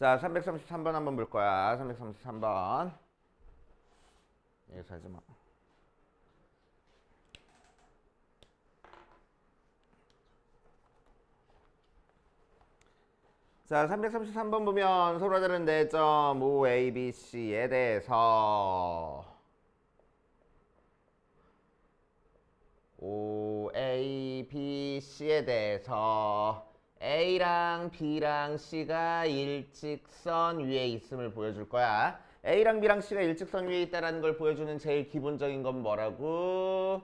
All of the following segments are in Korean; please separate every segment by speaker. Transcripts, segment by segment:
Speaker 1: 자, 333번 한번 볼 거야. 333번. 여기서 하지 마. 자, 333번 보면 서로 다른 내점 O, A, B, C에 대해서 O, A, B, C에 대해서 A랑 B랑 C가 일직선 위에 있음을 보여줄 거야. A랑 B랑 C가 일직선 위에 있다는 걸 보여주는 제일 기본적인 건 뭐라고?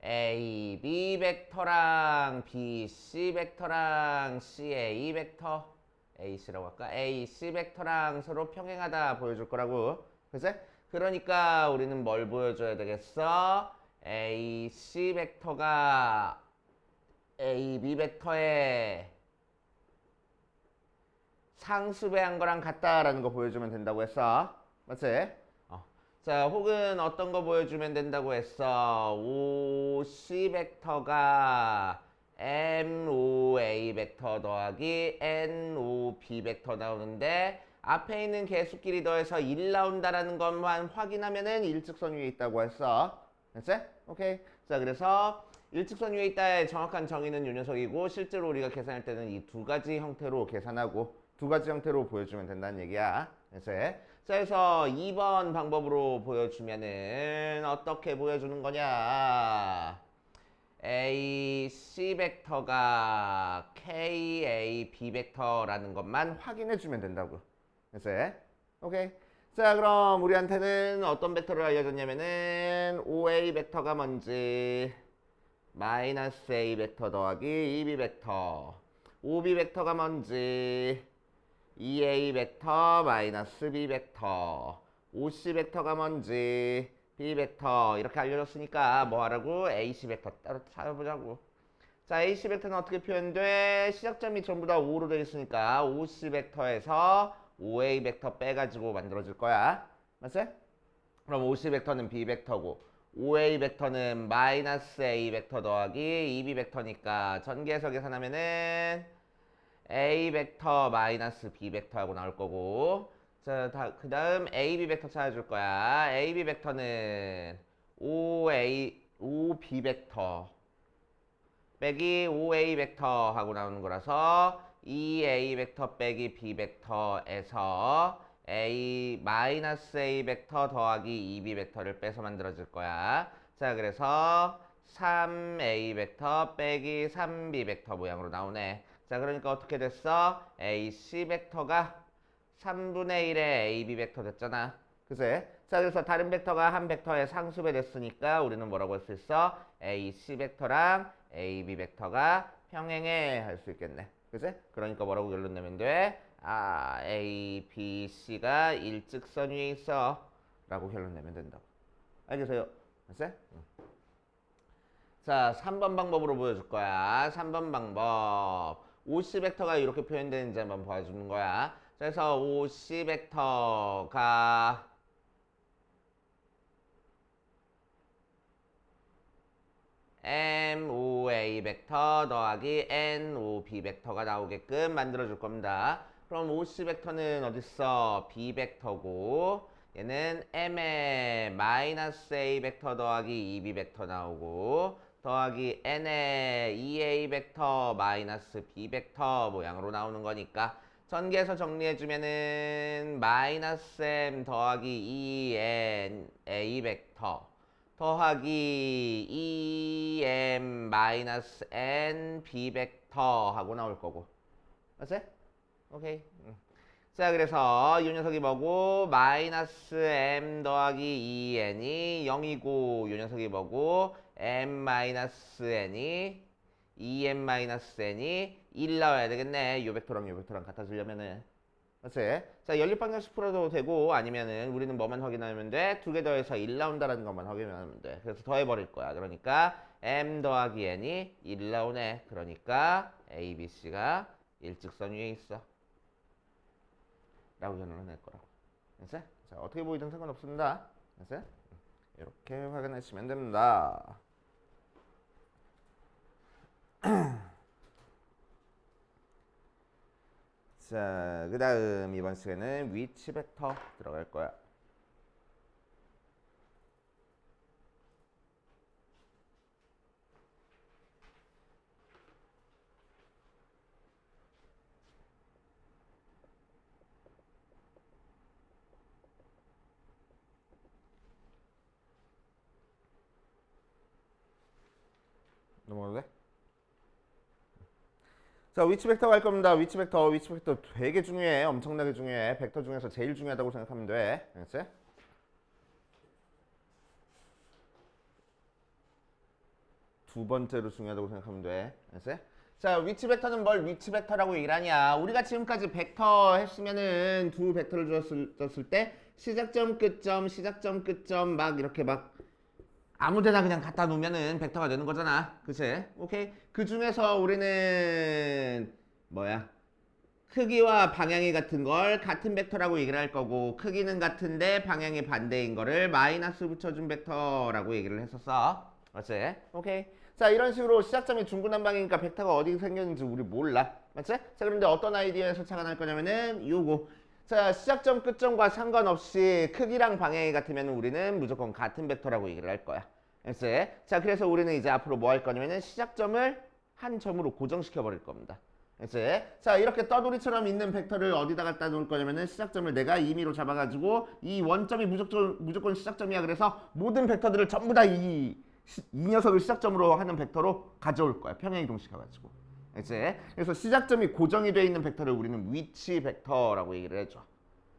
Speaker 1: A, B 벡터랑 B, C 벡터랑 C, A 벡터 AC라고 할까? A, C 벡터랑 서로 평행하다 보여줄 거라고. 그치? 그러니까 우리는 뭘 보여줘야 되겠어? A, C 벡터가 A, B 벡터의 상수배한 거랑 같다라는 거 보여주면 된다고 했어. 맞지? 자, 혹은 어떤 거 보여주면 된다고 했어. O, C 벡터가 M, O, A 벡터 더하기 N, O, B 벡터 나오는데 앞에 있는 개수끼리 더해서 1 나온다라는 것만 확인하면은 일직선 위에 있다고 했어. 됐지? 오케이. 자, 그래서 일직선 위에 있다의 정확한 정의는 요 녀석이고 실제로 우리가 계산할 때는 이 두 가지 형태로 계산하고 두 가지 형태로 보여주면 된다는 얘기야. 그래서 2번 방법으로 보여주면은 어떻게 보여주는 거냐? A, C 벡터가 K, A, B 벡터라는 것만 확인해 주면 된다고. 오케이. 자, 그럼 우리한테는 어떤 벡터를 알려줬냐면은 OA 벡터가 뭔지 마이너스 A 벡터 더하기 EB 벡터, OB 벡터가 뭔지 EA 벡터 마이너스 B 벡터, OC 벡터가 뭔지 B 벡터 이렇게 알려줬으니까 뭐 하라고? AC 벡터 따로 찾아보자고. 자, AC 벡터는 어떻게 표현돼? 시작점이 전부 다 5로 되어 있으니까 OC 벡터에서 OA 벡터 빼가지고 만들어질 거야. 맞지? 그럼 OC 벡터는 B 벡터고 OA 벡터는 마이너스 A 벡터 더하기 EB 벡터니까 전개해서 계산하면은 A 벡터 마이너스 B 벡터하고 나올 거고 자, 그 다음 AB 벡터 찾아줄 거야. AB 벡터는 OB 벡터 빼기 OA 벡터 하고 나오는 거라서 EA 벡터 빼기 B 벡터에서 A 마이너스 A 벡터 더하기 EB 벡터를 빼서 만들어질 거야. 자, 그래서 3A 벡터 빼기 3B 벡터 모양으로 나오네. 자, 그러니까 어떻게 됐어? AC 벡터가 3분의 1의 AB 벡터 됐잖아. 그치? 자, 그래서 다른 벡터가 한 벡터의 상수배 됐으니까 우리는 뭐라고 할 수 있어? AC 벡터랑 AB 벡터가 평행해 할 수 있겠네. 그치? 그러니까 뭐라고 결론 내면 돼? 아, A, B, C가 일직선 위에 있어. 라고 결론 내면 된다고. 알겠어요? 됐어? 자, 3번 방법으로 보여줄 거야. 3번 방법. OC 벡터가 이렇게 표현되는지 한번 봐주는 거야. 그래서 OC 벡터가 MOA 벡터 더하기 NOB 벡터가 나오게끔 만들어줄 겁니다. 그럼 OC 벡터는 어딨어? B 벡터고 얘는 M의 마이너스 A 벡터 더하기 EB 벡터 나오고 더하기 N의 EA 벡터 마이너스 B 벡터 모양으로 나오는 거니까 전개해서 정리해주면은 마이너스 M 더하기 EN A 벡터 더하기 EM 마이너스 N B 벡터 하고 나올 거고. 맞지? 오케이. 자, 그래서 이 녀석이 뭐고? 마이너스 M 더하기 EN이 0이고 이 녀석이 뭐고? M 마이너스 N이 EM 마이너스 N이 1 나와야 되겠네. 요 벡터랑 요 벡터랑 같아지려면은. 맞지? 자, 연립방정식 풀어도 되고 아니면은 우리는 뭐만 확인하면 돼? 두 개 더해서 1 나온다라는 것만 확인하면 돼. 그래서 더해버릴 거야. 그러니까 M 더하기 N이 1 나오네. 그러니까 A, B, C가 일직선 위에 있어. 라고 결론을 낼 거라고. 됐어? 자, 어떻게 보이든 상관없습니다. 됐어? 이렇게 확인하시면 됩니다. 자, 그 다음 이번 시간에는 위치 벡터 들어갈 거야. 넘어가도 돼? 자, 위치 벡터 갈 겁니다. 위치 벡터 되게 중요해. 엄청나게 중요해. 벡터 중에서 제일 중요하다고 생각하면 돼. 알겠지? 두 번째로 중요하다고 생각하면 돼. 알겠지? 자, 위치 벡터는 뭘 위치 벡터라고 얘기를 하냐? 우리가 지금까지 벡터 했으면은 두 벡터를 줬을 때 시작점, 끝점 막 이렇게 막 아무데나 그냥 갖다 놓으면은 벡터가 되는 거잖아. 그치? 오케이. 그 중에서 우리는 뭐야? 크기와 방향이 같은 걸 같은 벡터라고 얘기를 할 거고, 크기는 같은데 방향이 반대인 거를 마이너스 붙여준 벡터라고 얘기를 했었어. 맞지? 오케이. 자, 이런 식으로 시작점이 중구난방이니까 벡터가 어디 생겼는지 우리 몰라. 맞지? 자, 그런데 어떤 아이디어에서 착안할 거냐면은 요거. 자, 시작점, 끝점과 상관없이 크기랑 방향이 같으면 우리는 무조건 같은 벡터라고 얘기를 할 거야. 알겠지? 자, 그래서 우리는 이제 앞으로 뭐 할 거냐면은 시작점을 한 점으로 고정시켜 버릴 겁니다. 알겠지? 자, 이렇게 떠돌이처럼 있는 벡터를 어디다 갖다 놓을 거냐면은 시작점을 내가 임의로 잡아가지고 이 원점이 무조건 시작점이야. 그래서 모든 벡터들을 전부 다 이 녀석을 시작점으로 하는 벡터로 가져올 거야. 평행이동시켜가지고. 알겠지? 그래서 시작점이 고정이 되어 있는 벡터를 우리는 위치 벡터라고 얘기를 해줘.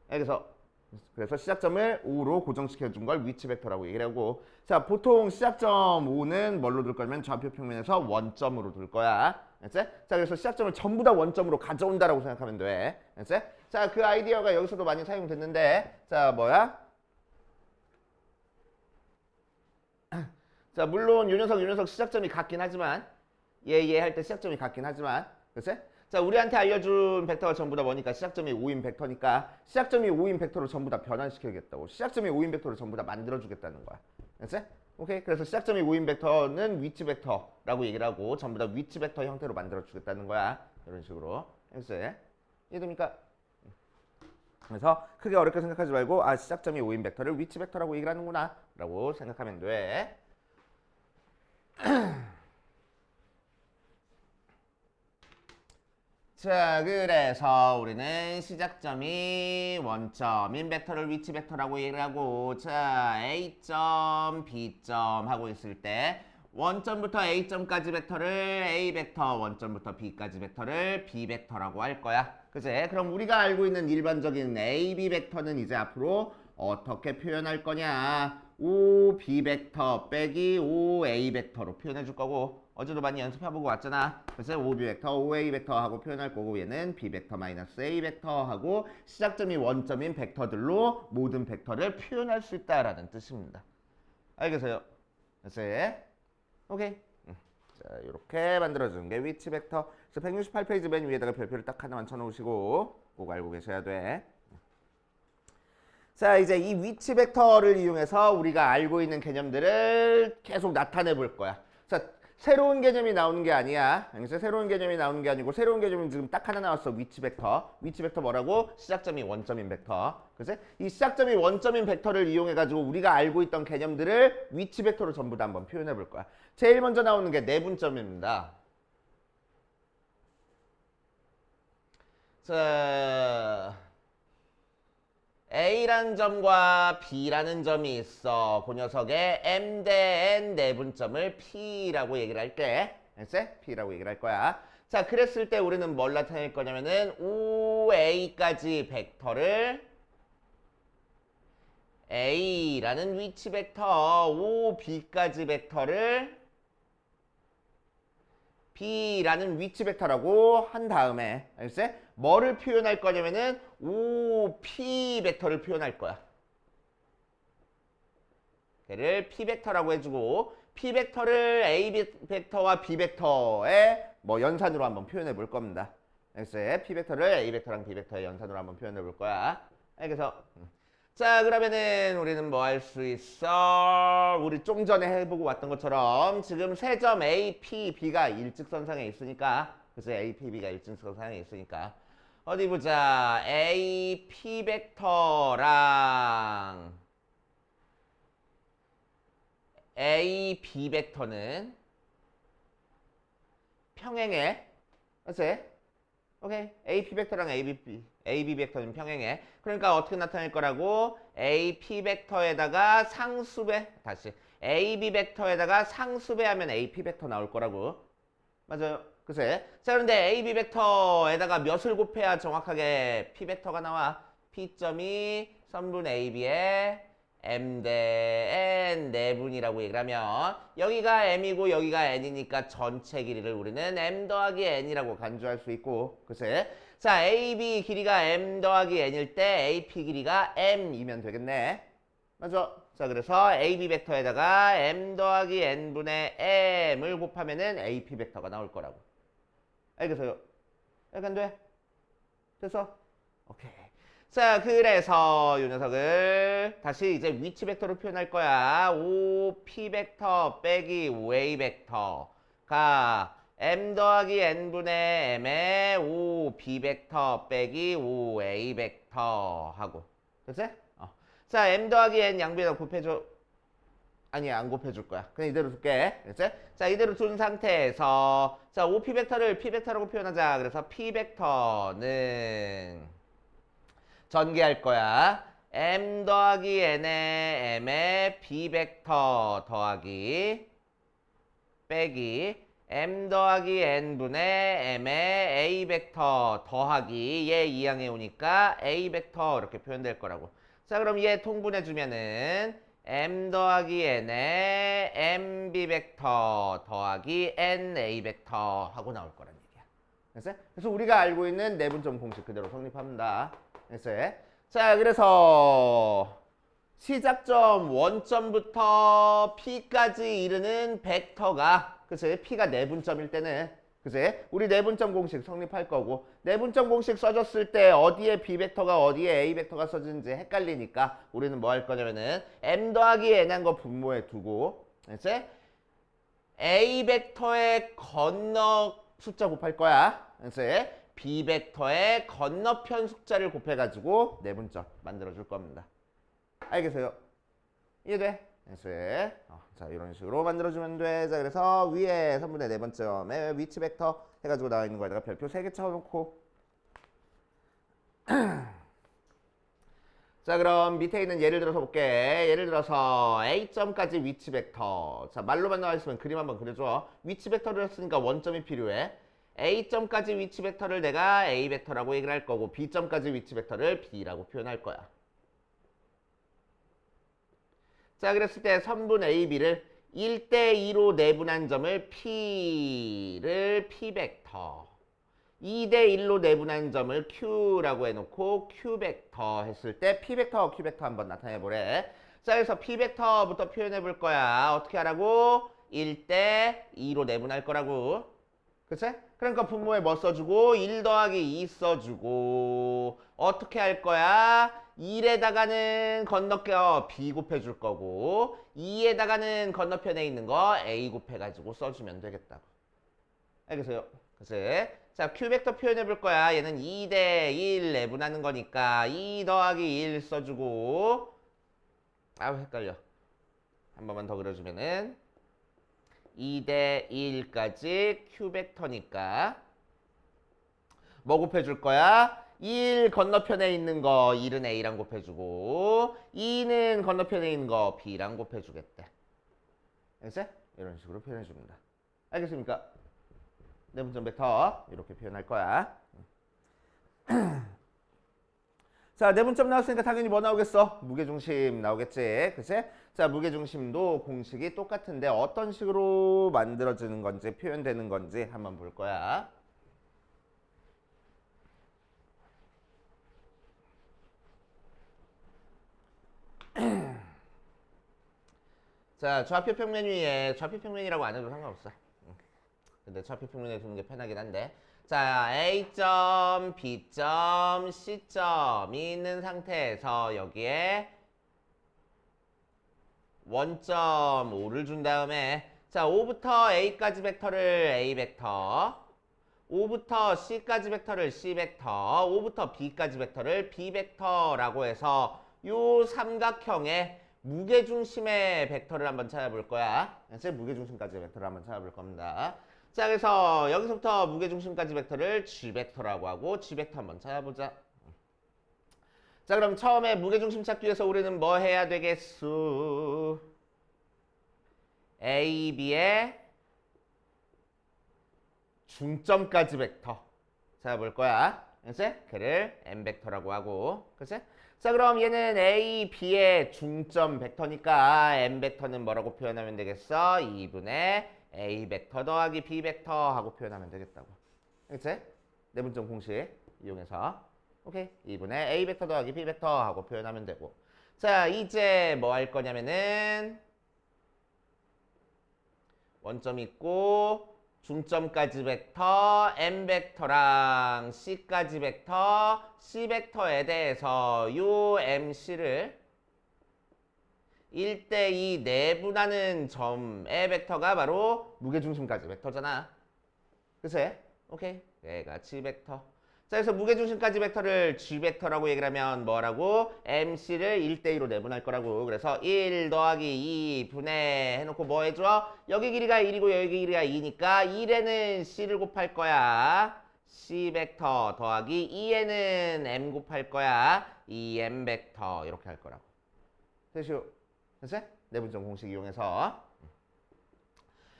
Speaker 1: 그래서 시작점을 5로 고정시켜 준 걸 위치 벡터라고 얘기를 하고, 자, 보통 시작점 5는 뭘로 둘 거냐면 좌표 평면에서 원점으로 둘 거야. 알겠지? 자, 그래서 시작점을 전부 다 원점으로 가져온다라고 생각하면 돼. 알겠지? 자, 그 아이디어가 여기서도 많이 사용됐는데, 자, 뭐야? 자, 물론 요 녀석 시작점이 같긴 하지만 얘 할 때 시작점이 같긴 하지만, 그치? 자, 우리한테 알려준 벡터가 전부 다 뭐니까 시작점이 5인 벡터니까 시작점이 5인 벡터로 전부 다 변환시켜야겠다고. 시작점이 5인 벡터로 전부 다 만들어주겠다는 거야. 그치? 오케이? 그래서 시작점이 5인 벡터는 위치 벡터라고 얘기를 하고 전부 다 위치 벡터 형태로 만들어주겠다는 거야. 이런 식으로. 그치? 이해됩니까? 그래서 크게 어렵게 생각하지 말고 아, 시작점이 5인 벡터를 위치 벡터라고 얘기를 하는구나 라고 생각하면 돼. 자, 그래서 우리는 시작점이 원점인 벡터를 위치 벡터라고 얘기를 하고, 자, A점, B점 하고 있을 때 원점부터 A점까지 벡터를 A 벡터, 원점부터 B까지 벡터를 B 벡터라고 할 거야. 그치? 그럼 우리가 알고 있는 일반적인 A, B 벡터는 이제 앞으로 어떻게 표현할 거냐? 5B 벡터 빼기 5A 벡터로 표현해 줄 거고, 어제도 많이 연습해보고 왔잖아. 그래서 5B 벡터, 5A 벡터 하고 표현할 거고, 얘는 B 벡터 마이너스 A 벡터 하고 시작점이 원점인 벡터들로 모든 벡터를 표현할 수 있다라는 뜻입니다. 알겠어요? 그래서 오케이. 자, 이렇게 만들어주는 게 위치 벡터. 그래서 168페이지 맨 위에다가 별표를 딱 하나만 쳐놓으시고 꼭 알고 계셔야 돼. 자, 이제 이 위치 벡터를 이용해서 우리가 알고 있는 개념들을 계속 나타내 볼 거야. 자, 새로운 개념이 나오는 게 아니야. 알겠어? 새로운 개념이 나오는 게 아니고 새로운 개념은 지금 딱 하나 나왔어. 위치 벡터. 위치 벡터 뭐라고? 시작점이 원점인 벡터. 그치? 이 시작점이 원점인 벡터를 이용해가지고 우리가 알고 있던 개념들을 위치 벡터로 전부 다 한번 표현해 볼 거야. 제일 먼저 나오는 게 내분점입니다. 자, A라는 점과 B라는 점이 있어. 그 녀석의 M 대 N 내분점을 P라고 얘기를 할게. 알겠지? P라고 얘기를 할 거야. 자, 그랬을 때 우리는 뭘 나타낼 거냐면은 5A까지 벡터를 A라는 위치 벡터, 5B까지 벡터를 B라는 위치 벡터라고 한 다음에, 알겠지? 뭐를 표현할 거냐면은 OP 벡터를 표현할 거야. 걔를 P 벡터라고 해주고, P 벡터를 A 벡터와 B 벡터의 뭐 연산으로 한번 표현해 볼 겁니다. 알겠지? P 벡터를 A 벡터랑 B 벡터의 연산으로 한번 표현해 볼 거야. 알겠어? 자, 그러면은 우리는 뭐 할 수 있어? 우리 좀 전에 해보고 왔던 것처럼 지금 세 점 A, P, B가 일직선상에 있으니까, 그래서 A, P, B가 일직선상에 있으니까 어디 보자. A, P 벡터랑 A, B 벡터는 평행해. 맞지? 오케이. A, P 벡터랑 A, B 벡터는 평행해. 그러니까 어떻게 나타낼 거라고? A, P 벡터에다가 상수배. 다시. A, B 벡터에다가 상수배하면 A, P 벡터 나올 거라고. 맞아요. 그치? 자, 그런데 A, B 벡터에다가 몇을 곱해야 정확하게 P 벡터가 나와? P점이 선분 A, B의 M 대 N 네분이라고 얘기를 하면 여기가 M이고 여기가 N이니까 전체 길이를 우리는 M 더하기 N이라고 간주할 수 있고 그치? 자, AB 길이가 M 더하기 N일 때 AP 길이가 M이면 되겠네. 맞아. 자, 그래서 AB 벡터에다가 M 더하기 N분의 M을 곱하면은 AP 벡터가 나올 거라고. 알겠어요? 약간 돼? 됐어? 오케이. 자, 그래서 이 녀석을 다시 이제 위치 벡터로 표현할 거야. 5P 벡터 빼기 5A 벡터가 M 더하기 N분의 M의 5B 벡터 빼기 5A 벡터 하고. 됐지? 자, M 더하기 N 양변에다 곱해줘. 아니야, 안 곱해줄 거야. 그냥 이대로 둘게. 됐지? 자, 이대로 둔 상태에서 자, 5P 벡터를 P 벡터라고 표현하자. 그래서 P 벡터는 전개할 거야. M 더하기 N의 M의 B 벡터 더하기 빼기 M 더하기 N분의 M의 A 벡터 더하기 얘 이항에 오니까 A 벡터 이렇게 표현될 거라고. 자, 그럼 얘 통분해주면은 M 더하기 N의 MB 벡터 더하기 NA 벡터 하고 나올 거란 얘기야. 됐어요? 그래서 우리가 알고 있는 내분점 공식 그대로 성립합니다. 됐어요? 자, 그래서 시작점 원점부터 P까지 이르는 벡터가 그치? P가 내분점일 때는 그치? 우리 내분점 공식 성립할 거고 내분점 공식 써줬을 때 어디에 B 벡터가 어디에 A 벡터가 써지는지 헷갈리니까 우리는 뭐 할 거냐면은 M 더하기 N 한 거 분모에 두고 그치? A 벡터의 건너 숫자 곱할 거야 그치? B 벡터의 건너편 숫자를 곱해가지고 내분점 만들어줄 겁니다. 알겠어요? 이해돼? 됐어요. 자, 이런 식으로 만들어주면 돼. 자, 그래서 위에 선분의 네 번점에 위치 벡터 해가지고 나와 있는 거에다가 별표 3개 쳐놓고 자, 그럼 밑에 있는 예를 들어서 볼게. 예를 들어서 A점까지 위치 벡터. 자, 말로만 나와 있으면 그림 한번 그려줘. 위치 벡터를 했으니까 원점이 필요해. A점까지 위치 벡터를 내가 A 벡터라고 얘기를 할 거고 B점까지 위치 벡터를 B라고 표현할 거야. 자, 그랬을 때 선분 A, B를 1대2로 내분한 점을 P를 P 벡터 2대1로 내분한 점을 Q라고 해놓고 Q 벡터 했을 때 P 벡터, Q 벡터 한번 나타내보래. 자, 그래서 P 벡터부터 표현해 볼 거야. 어떻게 하라고? 1대2로 내분할 거라고. 그치? 그러니까 분모에 뭐 써주고 1 더하기 2 써주고 어떻게 할 거야? 1에다가는 건너껴 B 곱해줄 거고 2에다가는 건너편에 있는 거 A 곱해가지고 써주면 되겠다고. 알겠어요? 그치? 자, Q 벡터 표현해 볼 거야. 얘는 2대1 내분하는 거니까 2 더하기 1 써주고 아우 헷갈려. 한 번만 더 그려주면은 2대1까지 Q 벡터니까 뭐 곱해줄 거야? 1 건너편에 있는 거 1은 A랑 곱해주고 2는 건너편에 있는 거 B랑 곱해주겠대. 알겠어요? 이런 식으로 표현해줍니다. 알겠습니까? 내분점 벡터 이렇게 표현할 거야. 자, 내분점 나왔으니까 당연히 뭐 나오겠어? 무게중심 나오겠지. 그치? 자, 무게중심도 공식이 똑같은데 어떤 식으로 만들어지는 건지 표현되는 건지 한번 볼 거야. 자, 좌표 평면 위에 좌표 평면이라고 안 해도 상관없어. 근데 좌표 평면에 두는 게 편하긴 한데 자, A점, B점, C점이 있는 상태에서 여기에 원점 5를 준 다음에 자, 5부터 A까지 벡터를 A 벡터 O부터 C까지 벡터를 C벡터, O부터 B까지 벡터를 B벡터라고 해서 요 삼각형의 무게중심의 벡터를 한번 찾아볼 거야. 그래서 무게중심까지 벡터를 한번 찾아볼 겁니다. 자, 그래서 여기서부터 무게중심까지 벡터를 G벡터라고 하고 G벡터 한번 찾아보자. 자, 그럼 처음에 무게중심 찾기 위해서 우리는 뭐 해야 되겠수? A, B의 중점까지 벡터 찾아볼 거야. 그치? 걔를 M벡터라고 하고. 그치? 자, 그럼 얘는 A, B의 중점 벡터니까 M벡터는 뭐라고 표현하면 되겠어? 2분의 A 벡터 더하기 B 벡터 하고 표현하면 되겠다고. 그치? 내분점 공식 이용해서. 오케이. 2분의 A 벡터 더하기 B 벡터 하고 표현하면 되고. 자, 이제 뭐 할 거냐면은 원점 있고 중점까지 벡터, M벡터랑 C까지 벡터, C벡터에 대해서 요 MC를 1대2 내분하는 점의 벡터가 바로 무게중심까지 벡터잖아. 그치? 오케이. 얘가 G벡터. 자, 그래서 무게중심까지 벡터를 G벡터라고 얘기를 하면 뭐라고? MC를 1대2로 내분할 거라고. 그래서 1 더하기 2 분해 해놓고 뭐 해줘? 여기 길이가 1이고 여기 길이가 2니까 1에는 C를 곱할 거야. C벡터 더하기 2에는 M 곱할 거야. 2M 벡터 이렇게 할 거라고. 됐슈? 됐어? 내분점 공식 이용해서.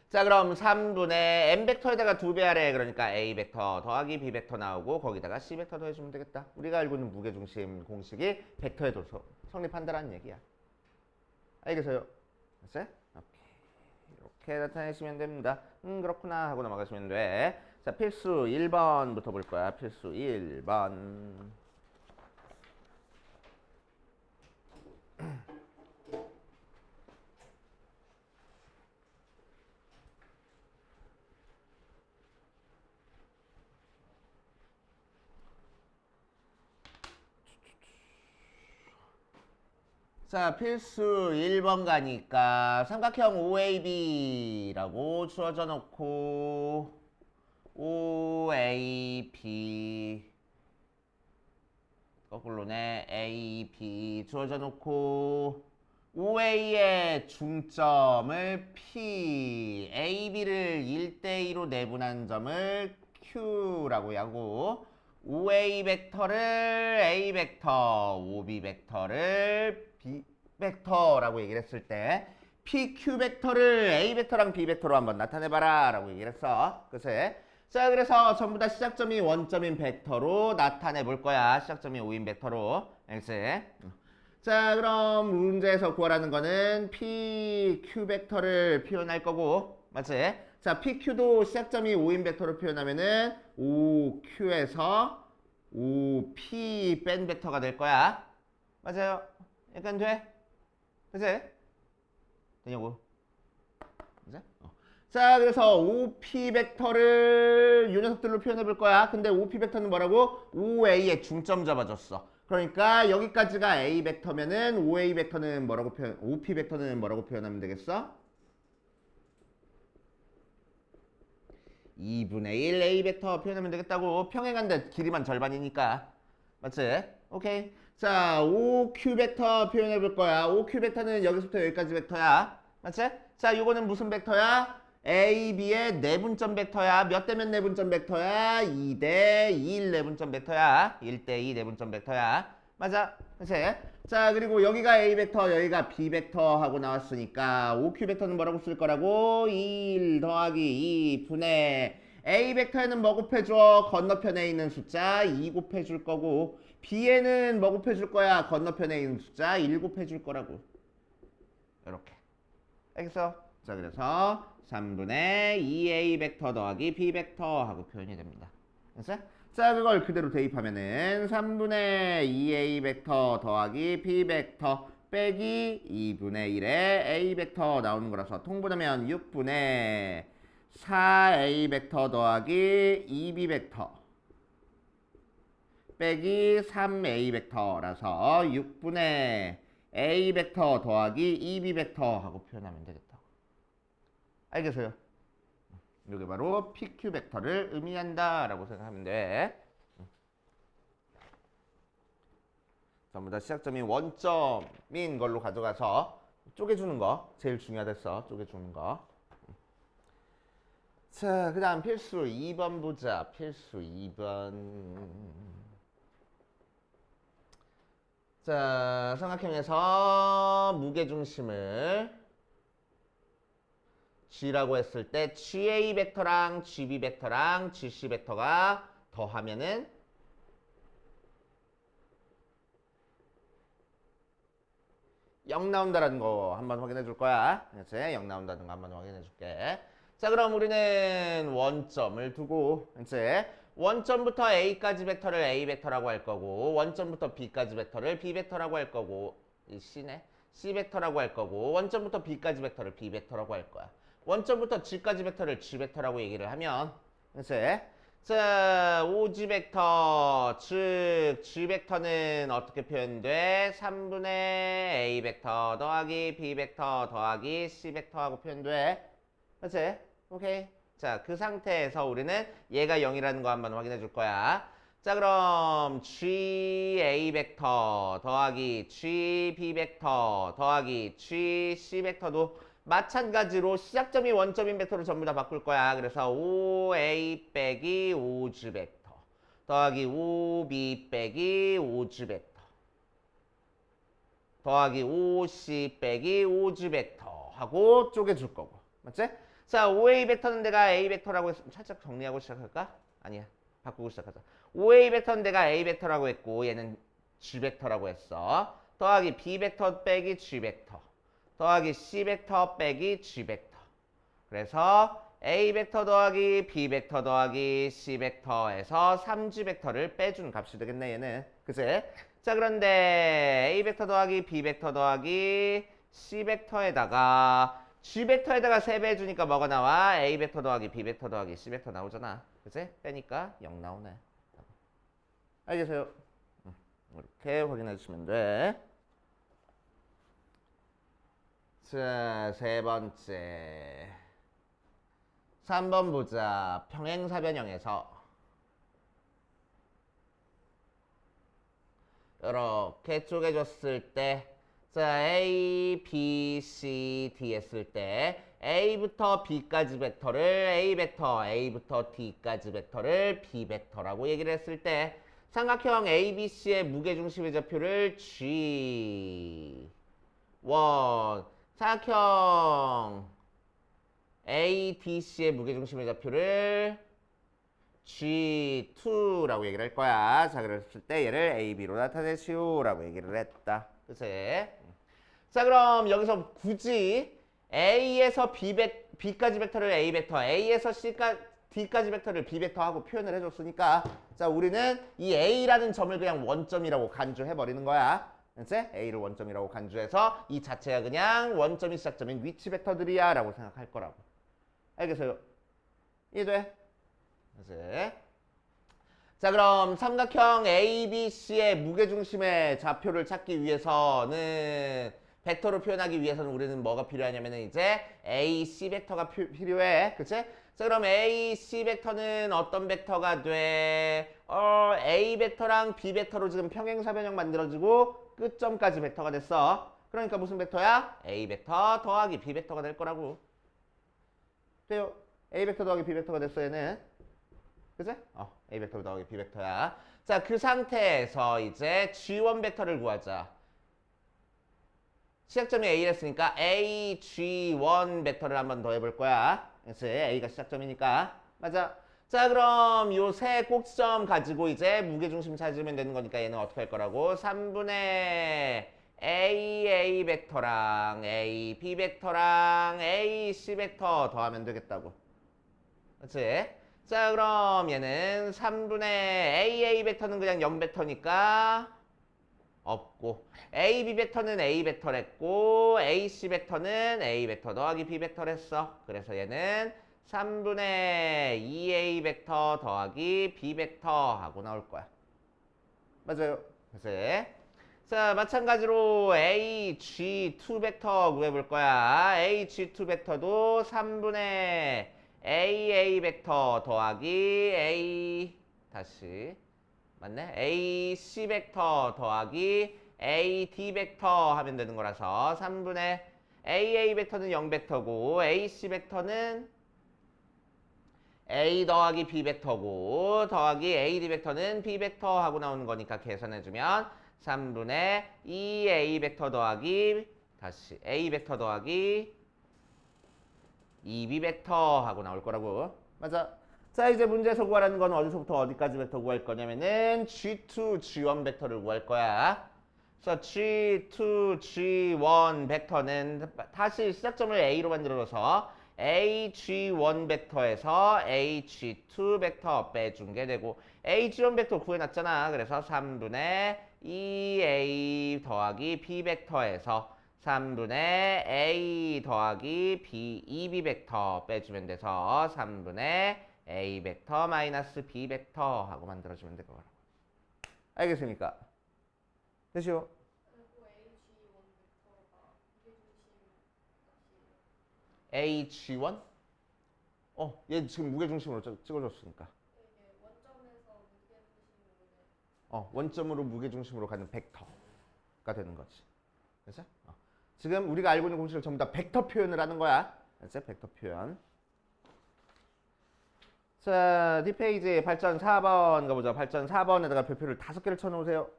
Speaker 1: 자, 그럼 3분의 M벡터에다가 2배 하래. 그러니까 A벡터 더하기 B벡터 나오고 거기다가 C벡터 더해주면 되겠다. 우리가 알고 있는 무게중심 공식이 벡터에도 성립한다라는 얘기야. 알겠어요? 됐어요? 이렇게 나타내시면 됩니다. 그렇구나 하고 넘어가시면 돼. 자, 필수 1번부터 볼 거야. 필수 1번. 자, 필수 1번 가니까 삼각형 OAB라고 주어져 놓고 OAB 거꾸로네 AB 주어져 놓고 OA의 중점을 P, AB를 1대2로 내분한 점을 Q라고 하고 OA 벡터를 A 벡터, OB 벡터를 B 벡터라고 얘기를 했을 때 PQ 벡터를 A 벡터랑 B 벡터로 한번 나타내봐라 라고 얘기를 했어. 그치? 자, 그래서 전부 다 시작점이 원점인 벡터로 나타내 볼 거야. 시작점이 5인 벡터로. 알겠지? 자, 그럼 문제에서 구하라는 거는 PQ 벡터를 표현할 거고, 맞지? 자, PQ도 시작점이 5인 벡터로 표현하면은 5Q에서 5P 뺀 벡터가 될 거야. 맞아요? 약간 돼? 그치? 되냐고? 그치? 자, 그래서 OP 벡터를 요 녀석들로 표현해 볼 거야. 근데 OP 벡터는 뭐라고? OA의 중점 잡아줬어. 그러니까 여기까지가 A 벡터면은 OA 벡터는 뭐라고 OP 벡터는 뭐라고 표현하면 되겠어? 2분의 1 A 벡터 표현하면 되겠다고. 평행한데 길이만 절반이니까. 맞지? 오케이. 자, OQ 벡터 표현해 볼 거야. OQ 벡터는 여기서부터 여기까지 벡터야. 맞지? 자, 요거는 무슨 벡터야? A, B의 내분점 벡터야. 몇 대 몇 내분점 벡터야? 2대 1 내분점 벡터야. 1대 2 내분점 벡터야. 맞아. 그치? 자, 그리고 여기가 A 벡터, 여기가 B 벡터 하고 나왔으니까 OQ 벡터는 뭐라고 쓸 거라고? 1 더하기 2 분의 A 벡터에는 뭐 곱해줘? 건너편에 있는 숫자 2 곱해줄 거고 B에는 뭐 곱해줄 거야? 건너편에 있는 숫자 1 곱해줄 거라고. 이렇게. 알겠어? 자, 그래서 3분의 2A 벡터 더하기 B 벡터 하고 표현이 됩니다. 알겠어? 자, 그걸 그대로 대입하면은 3분의 2A 벡터 더하기 B 벡터 빼기 2분의 1의 A 벡터 나오는 거라서 통분하면 6분의 4A 벡터 더하기 2B 벡터 빼기 3A 벡터라서 6분의 A 벡터 더하기 2B 벡터 하고 표현하면 되겠다. 알겠어요? 이게 바로 PQ 벡터를 의미한다라고 생각하면 돼. 전부 다 시작점이 원점인 걸로 가져가서 쪼개주는 거 제일 중요하댔어. 쪼개주는 거. 자, 그 다음 필수 2번 보자. 필수 2번. 자, 삼각형에서 무게중심을 G라고 했을 때 GA 벡터랑 GB 벡터랑 GC 벡터가 더하면은 0 나온다라는 거 한번 확인해 줄 거야. 그렇지? 0 나온다는 거 한번 확인해 줄게. 자, 그럼 우리는 원점을 두고 이제 원점부터 A까지 벡터를 A 벡터라고 할 거고 원점부터 B까지 벡터를 B 벡터라고 할 거고 이 C네. C 벡터라고 할 거고 원점부터 B까지 벡터를 B 벡터라고 할 거야. 원점부터 G까지 벡터를 G 벡터라고 얘기를 하면 이제 자, OG 벡터, 즉 G 벡터는 어떻게 표현돼? 3분의 A 벡터 더하기 B 벡터 더하기 C 벡터하고 표현돼. 그렇지? 오케이. 자, 그 상태에서 우리는 얘가 0이라는 거 한번 확인해 줄 거야. 자, 그럼 GA 벡터 더하기 GB 벡터 더하기 GC 벡터도 마찬가지로 시작점이 원점인 벡터로 전부 다 바꿀 거야. 그래서 OA 빼기 OG 벡터 더하기 OB 빼기 OG 벡터 더하기 OC 빼기 OG 벡터 하고 쪼개줄 거고. 맞지? 자, OA 벡터는 내가 A 벡터라고 했으면 살짝 정리하고 시작할까? 아니야. 바꾸고 시작하자. OA 벡터는 내가 A 벡터라고 했고 얘는 G 벡터라고 했어. 더하기 B 벡터 빼기 G 벡터 더하기 C 벡터 빼기 G 벡터. 그래서 A 벡터 더하기 B 벡터 더하기 C 벡터에서 3G 벡터를 빼준 값이 되겠네 얘는. 그치? 자, 그런데 A 벡터 더하기 B 벡터 더하기 C 벡터에다가 G 벡터에다가 3배 해주니까 뭐가 나와? A 벡터 더하기 B 벡터 더하기 C 벡터 나오잖아. 그치? 빼니까 0 나오네. 알겠어요? 이렇게 확인해 주시면 돼. 자, 세 번째 3번 보자. 평행사변형에서 이렇게 쪼개줬을 때 자, A, B, C, D 했을 때 A부터 B까지 벡터를 A 벡터, A부터 D까지 벡터를 B 벡터라고 얘기를 했을 때 삼각형 ABC의 무게중심의 좌표를 G 1 삼각형 ADC의 무게중심의 좌표를 G2라고 얘기를 할 거야. 자, 그랬을 때 얘를 AB로 나타내시오라고 얘기를 했다. 그치? 자, 그럼 여기서 굳이 A에서 B까지 벡터를 A 벡터, A에서 D까지 벡터를 B 벡터하고 표현을 해줬으니까 자, 우리는 이 A라는 점을 그냥 원점이라고 간주해버리는 거야. 이제 A를 원점이라고 간주해서 이 자체가 그냥 원점이 시작점인 위치 벡터들이야 라고 생각할 거라고. 알겠어요? 이해돼? 이제 자, 그럼 삼각형 ABC의 무게중심의 좌표를 찾기 위해서는 벡터로 표현하기 위해서는 우리는 뭐가 필요하냐면은 이제 AC 벡터가 필요해. 그치? 자, 그럼 AC 벡터는 어떤 벡터가 돼? A 벡터랑 B 벡터로 지금 평행사변형 만들어지고 끝점까지 벡터가 됐어. 그러니까 무슨 벡터야? A 벡터 더하기 B 벡터가 될 거라고. 돼요? A 벡터 더하기 B 벡터가 됐어 얘는. 그치? A 벡터 더하기 B 벡터야. 자, 그 상태에서 이제 G1 벡터를 구하자. 시작점이 A랬으니까 A, G1 벡터를 한번 더 해볼 거야. 그치? A가 시작점이니까. 맞아. 자, 그럼 요 세 꼭지점 가지고 이제 무게중심 찾으면 되는 거니까 얘는 어떻게 할 거라고? 3분의 A 벡터랑 A, B 벡터랑 A, C 벡터 더하면 되겠다고. 그치? 자, 그럼 얘는 3분의 A 벡터는 그냥 0 벡터니까 없고 AB 벡터는 A 벡터랬고 AC 벡터는 A 벡터 더하기 B 벡터랬어. 그래서 얘는 3분의 2A 벡터 더하기 B 벡터 하고 나올 거야. 맞아요. 그래서 자, 마찬가지로 AG2 벡터 구해볼 거야. AG2 벡터도 3분의 AA 벡터 더하기 A 다시 맞네? AC 벡터 더하기 AD 벡터 하면 되는 거라서 3분의 AA 벡터는 0 벡터고 AC 벡터는 A 더하기 B 벡터고 더하기 AD 벡터는 B 벡터 하고 나오는 거니까 계산해주면 3분의 2A 벡터 더하기 다시 A 벡터 더하기 2B 벡터 하고 나올 거라고. 맞아. 자, 이제 문제에서 구하라는 건 어디서부터 어디까지 벡터 구할 거냐면은 G2, G1 벡터를 구할 거야. 그래서 G2, G1 벡터는 다시 시작점을 A로 만들어서 AG1 벡터에서 AG2 벡터 빼준 게 되고 AG1 벡터 구해놨잖아. 그래서 3분의 2A 더하기 B 벡터에서 3분의 A 더하기 B, 2B 벡터 빼주면 돼서 3분의 A 벡터 마이너스 B 벡터 하고 만들어주면 될 거라고. 알겠습니까? 됐죠? AG1? 얘 지금 무게중심으로 찍어줬으니까. 원점으로 무게중심으로 가는 벡터가 되는 거지. 그래서 지금 우리가 알고 있는 공식을 전부 다 벡터 표현을 하는 거야. 그래서 벡터 표현. 자, 뒷페이지 8전 4번 가보자. 8전 4번에다가 별표를 5개를 쳐놓으세요.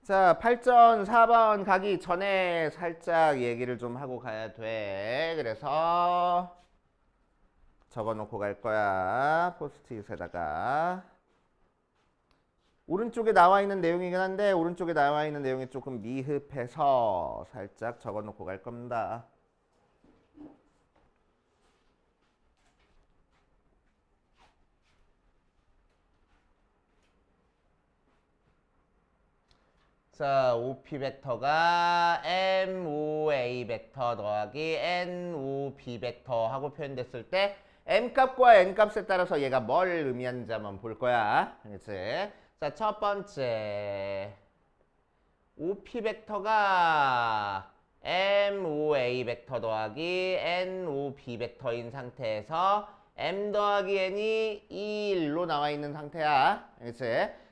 Speaker 1: 자, 8전 4번 가기 전에 살짝 얘기를 좀 하고 가야 돼. 그래서 적어놓고 갈 거야. 포스트잇에다가. 오른쪽에 나와 있는 내용이긴 한데 오른쪽에 나와 있는 내용이 조금 미흡해서 살짝 적어놓고 갈 겁니다. 자, OP 벡터가 MOA 벡터 더하기 NOB 벡터 하고 표현됐을 때 M값과 N값에 따라서 얘가 뭘 의미하는지 한번 볼 거야. 그렇지? 자, 첫 번째 OP 벡터가 MOA 벡터 더하기 NOB 벡터인 상태에서 M 더하기 N이 1로 나와 있는 상태야. 그렇지?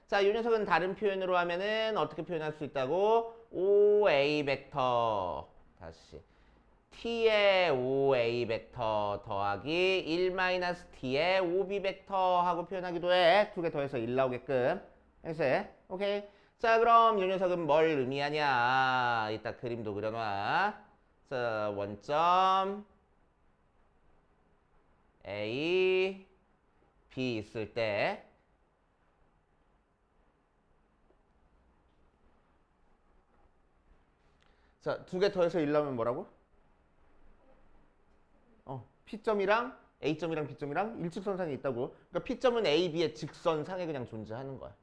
Speaker 1: 자, 이 녀석은 다른 표현으로 하면은 어떻게 표현할 수 있다고? OA 벡터 다시 T의 OA 벡터 더하기 1-T의 OB 벡터 하고 표현하기도 해. 두 개 더해서 1 나오게끔. 알겠어? 오케이. 자, 그럼 이 녀석은 뭘 의미하냐? 이따 그림도 그려놔. 자, 원점 A, B 있을 때 자, 두 개 더해서 1 나오면 뭐라고? P점이랑 A점이랑 B점이랑 일직선상에 있다고. 그러니까 P점은 A, B의 직선상에 그냥 존재하는 거야.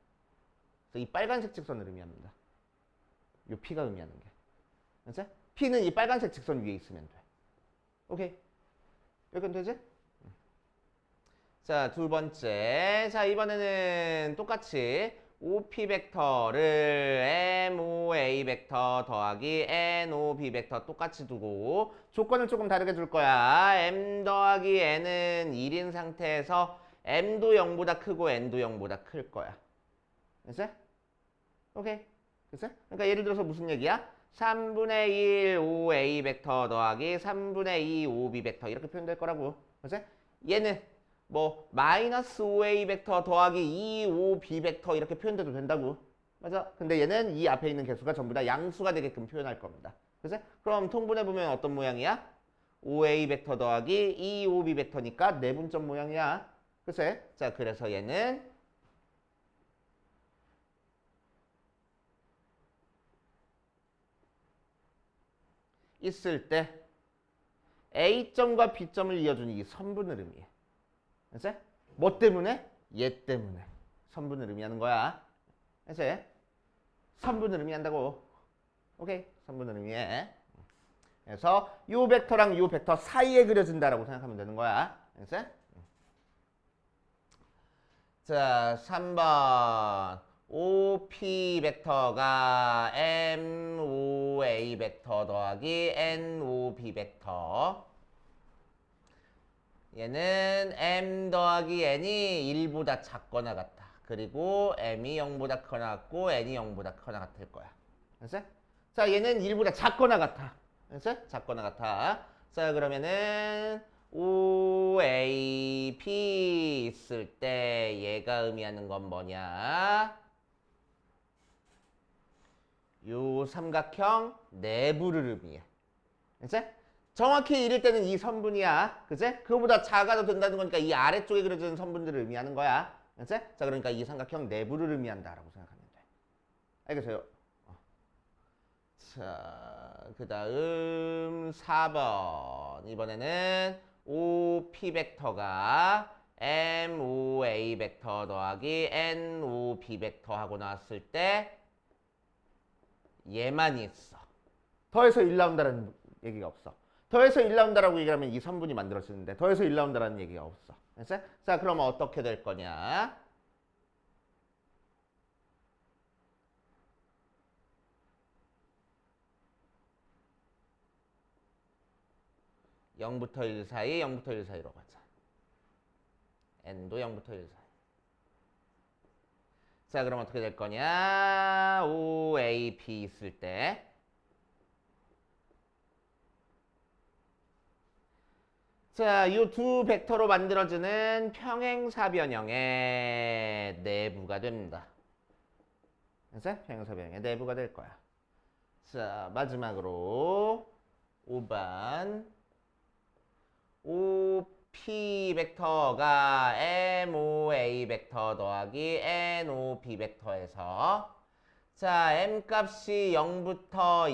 Speaker 1: 그래서 이 빨간색 직선을 의미합니다. 이 P가 의미하는 게. 알았지? P는 이 빨간색 직선 위에 있으면 돼. 오케이. 여기는 되지? 자, 두 번째. 자, 이번에는 똑같이 OP 벡터를 MOA 벡터 더하기 NOB 벡터 똑같이 두고 조건을 조금 다르게 줄 거야. M 더하기 N은 1인 상태에서 M도 0보다 크고 N도 0보다 클 거야. 됐어? 오케이. 됐어? 그러니까 예를 들어서 무슨 얘기야? 3분의 1 OA 벡터 더하기 3분의 2 OB 벡터 이렇게 표현될 거라고. 됐어? 얘는 뭐 마이너스 5A 벡터 더하기 2OB 벡터 이렇게 표현돼도 된다고. 맞아? 근데 얘는 이 앞에 있는 개수가 전부 다 양수가 되게끔 표현할 겁니다. 그래서 그럼 통분해보면 어떤 모양이야? 5A 벡터 더하기 2OB 벡터니까 내분점 모양이야. 글쎄. 자, 그래서 얘는 있을 때 A점과 B점을 이어주는 이 선분을 의미해. 알았지? 뭐 때문에? 얘 때문에 선분을 의미하는 거야. 알았지? 선분을 의미한다고. 오케이? 선분을 의미해. 그래서 요 벡터랑 요 벡터 사이에 그려진다라고 생각하면 되는 거야. 알았지? 자, 3번. OP 벡터가 MOA 벡터 더하기 NOB 벡터. 얘는 M 더하기 N이 1보다 작거나 같다. 그리고 M이 0보다 크거나 같고 N이 0보다 크거나 같을 거야. 알았어? 자, 얘는 1보다 작거나 같아. 알았어? 작거나 같아. 자, 그러면은 OAP 있을 때 얘가 의미하는 건 뭐냐? 요 삼각형 내부를 의미해. 알았어? 정확히 이럴 때는 이 선분이야. 그치? 그거보다 작아도 된다는 거니까 이 아래쪽에 그려지는 선분들을 의미하는 거야. 그치? 자, 그러니까 이 삼각형 내부를 의미한다라고 생각하면 돼. 알겠어요? 자, 그 다음 4번. 이번에는 OP 벡터가 MOA 벡터 더하기 NOB 벡터 하고 나왔을 때 얘만 있어. 더해서 1 나온다는 얘기가 없어. 더해서 1 나온다라고 얘기하면 이 선분이 만들어지는데 더해서 1 나온다라는 얘기가 없어. 알았어? 자, 그러면 어떻게 될 거냐? 0부터 1 사이, 0부터 1 사이로 가자. n도 0부터 1 사이. 자, 그럼 어떻게 될 거냐? OAP 있을 때 자, 이 두 벡터로 만들어지는 평행사변형의 내부가 됩니다. 그래서 평행사변형의 내부가 될 거야. 자, 마지막으로 5번 OP 벡터가 MOA 벡터 더하기 NOB 벡터에서 자, M 값이 0부터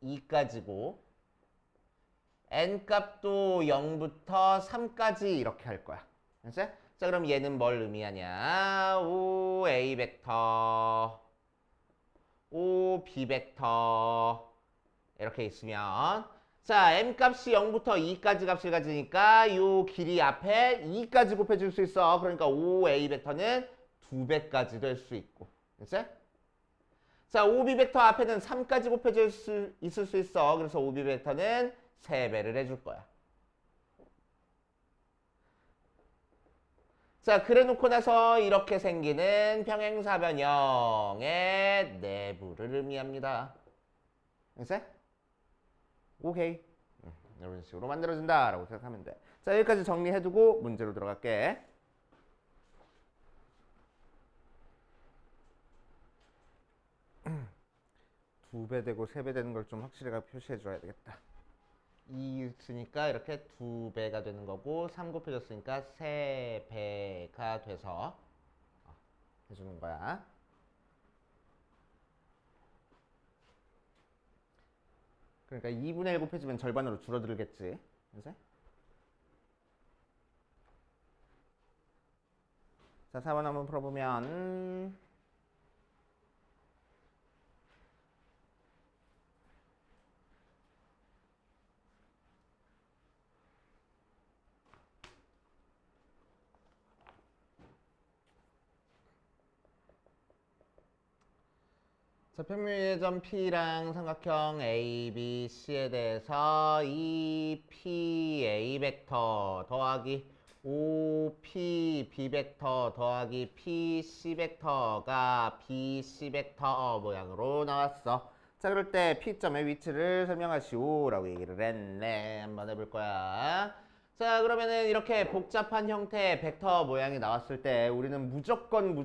Speaker 1: 2까지고 n 값도 0부터 3까지 이렇게 할 거야. 알았어? 자, 그럼 얘는 뭘 의미하냐? OA 벡터, OB 벡터 이렇게 있으면 자, m 값이 0부터 2까지 값을 가지니까 이 길이 앞에 2까지 곱해줄 수 있어. 그러니까 OA 벡터는 2배까지 될 수 있고. 알았어? 자, OB 벡터 앞에는 3까지 곱해줄 수 있을 수 있어. 그래서 OB 벡터는 3배를 해줄 거야. 자, 그래 놓고 나서 이렇게 생기는 평행사변형의 내부를 의미합니다. 알겠어? 오케이. 이런 식으로 만들어진다 라고 생각하면 돼. 자, 여기까지 정리해두고 문제로 들어갈게. 두 배 되고 3배 되는 걸 좀 확실하게 표시해 줘야 되겠다. 2 있으니까 이렇게 2배가 되는 거고 3 곱해졌으니까 3배가 돼서 해주는 거야. 그러니까 2분의 1 곱해지면 절반으로 줄어들겠지. 그치? 자, 4번 한번 풀어보면 자, 평면이점 P랑 삼각형 A, B, C에 대해서 이 PA 벡터 더하기 OP B 벡터 더하기 PC 벡터가 BC 벡터 모양으로 나왔어. 자, 그럴 때 P점의 위치를 설명하시오라고 얘기를 했네. 한번 해볼 거야. 자, 그러면은 이렇게 복잡한 형태의 벡터 모양이 나왔을 때 우리는 무조건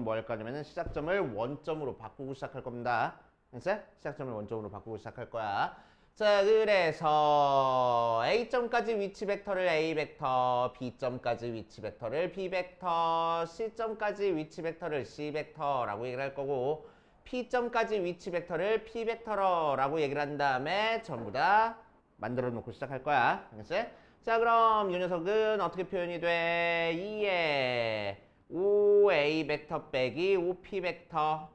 Speaker 1: 뭐 할 거냐면은 시작점을 원점으로 바꾸고 시작할 겁니다. 알겠어? 시작점을 원점으로 바꾸고 시작할 거야. 자, 그래서 A점까지 위치 벡터를 A 벡터, B점까지 위치 벡터를 B 벡터, C점까지 위치 벡터를 C 벡터라고 얘기를 할 거고 P점까지 위치 벡터를 P 벡터라고 얘기를 한 다음에 전부 다 만들어 놓고 시작할 거야. 알겠어? 자, 그럼 이 녀석은 어떻게 표현이 돼? 2에 OA 벡터 빼기 OP 벡터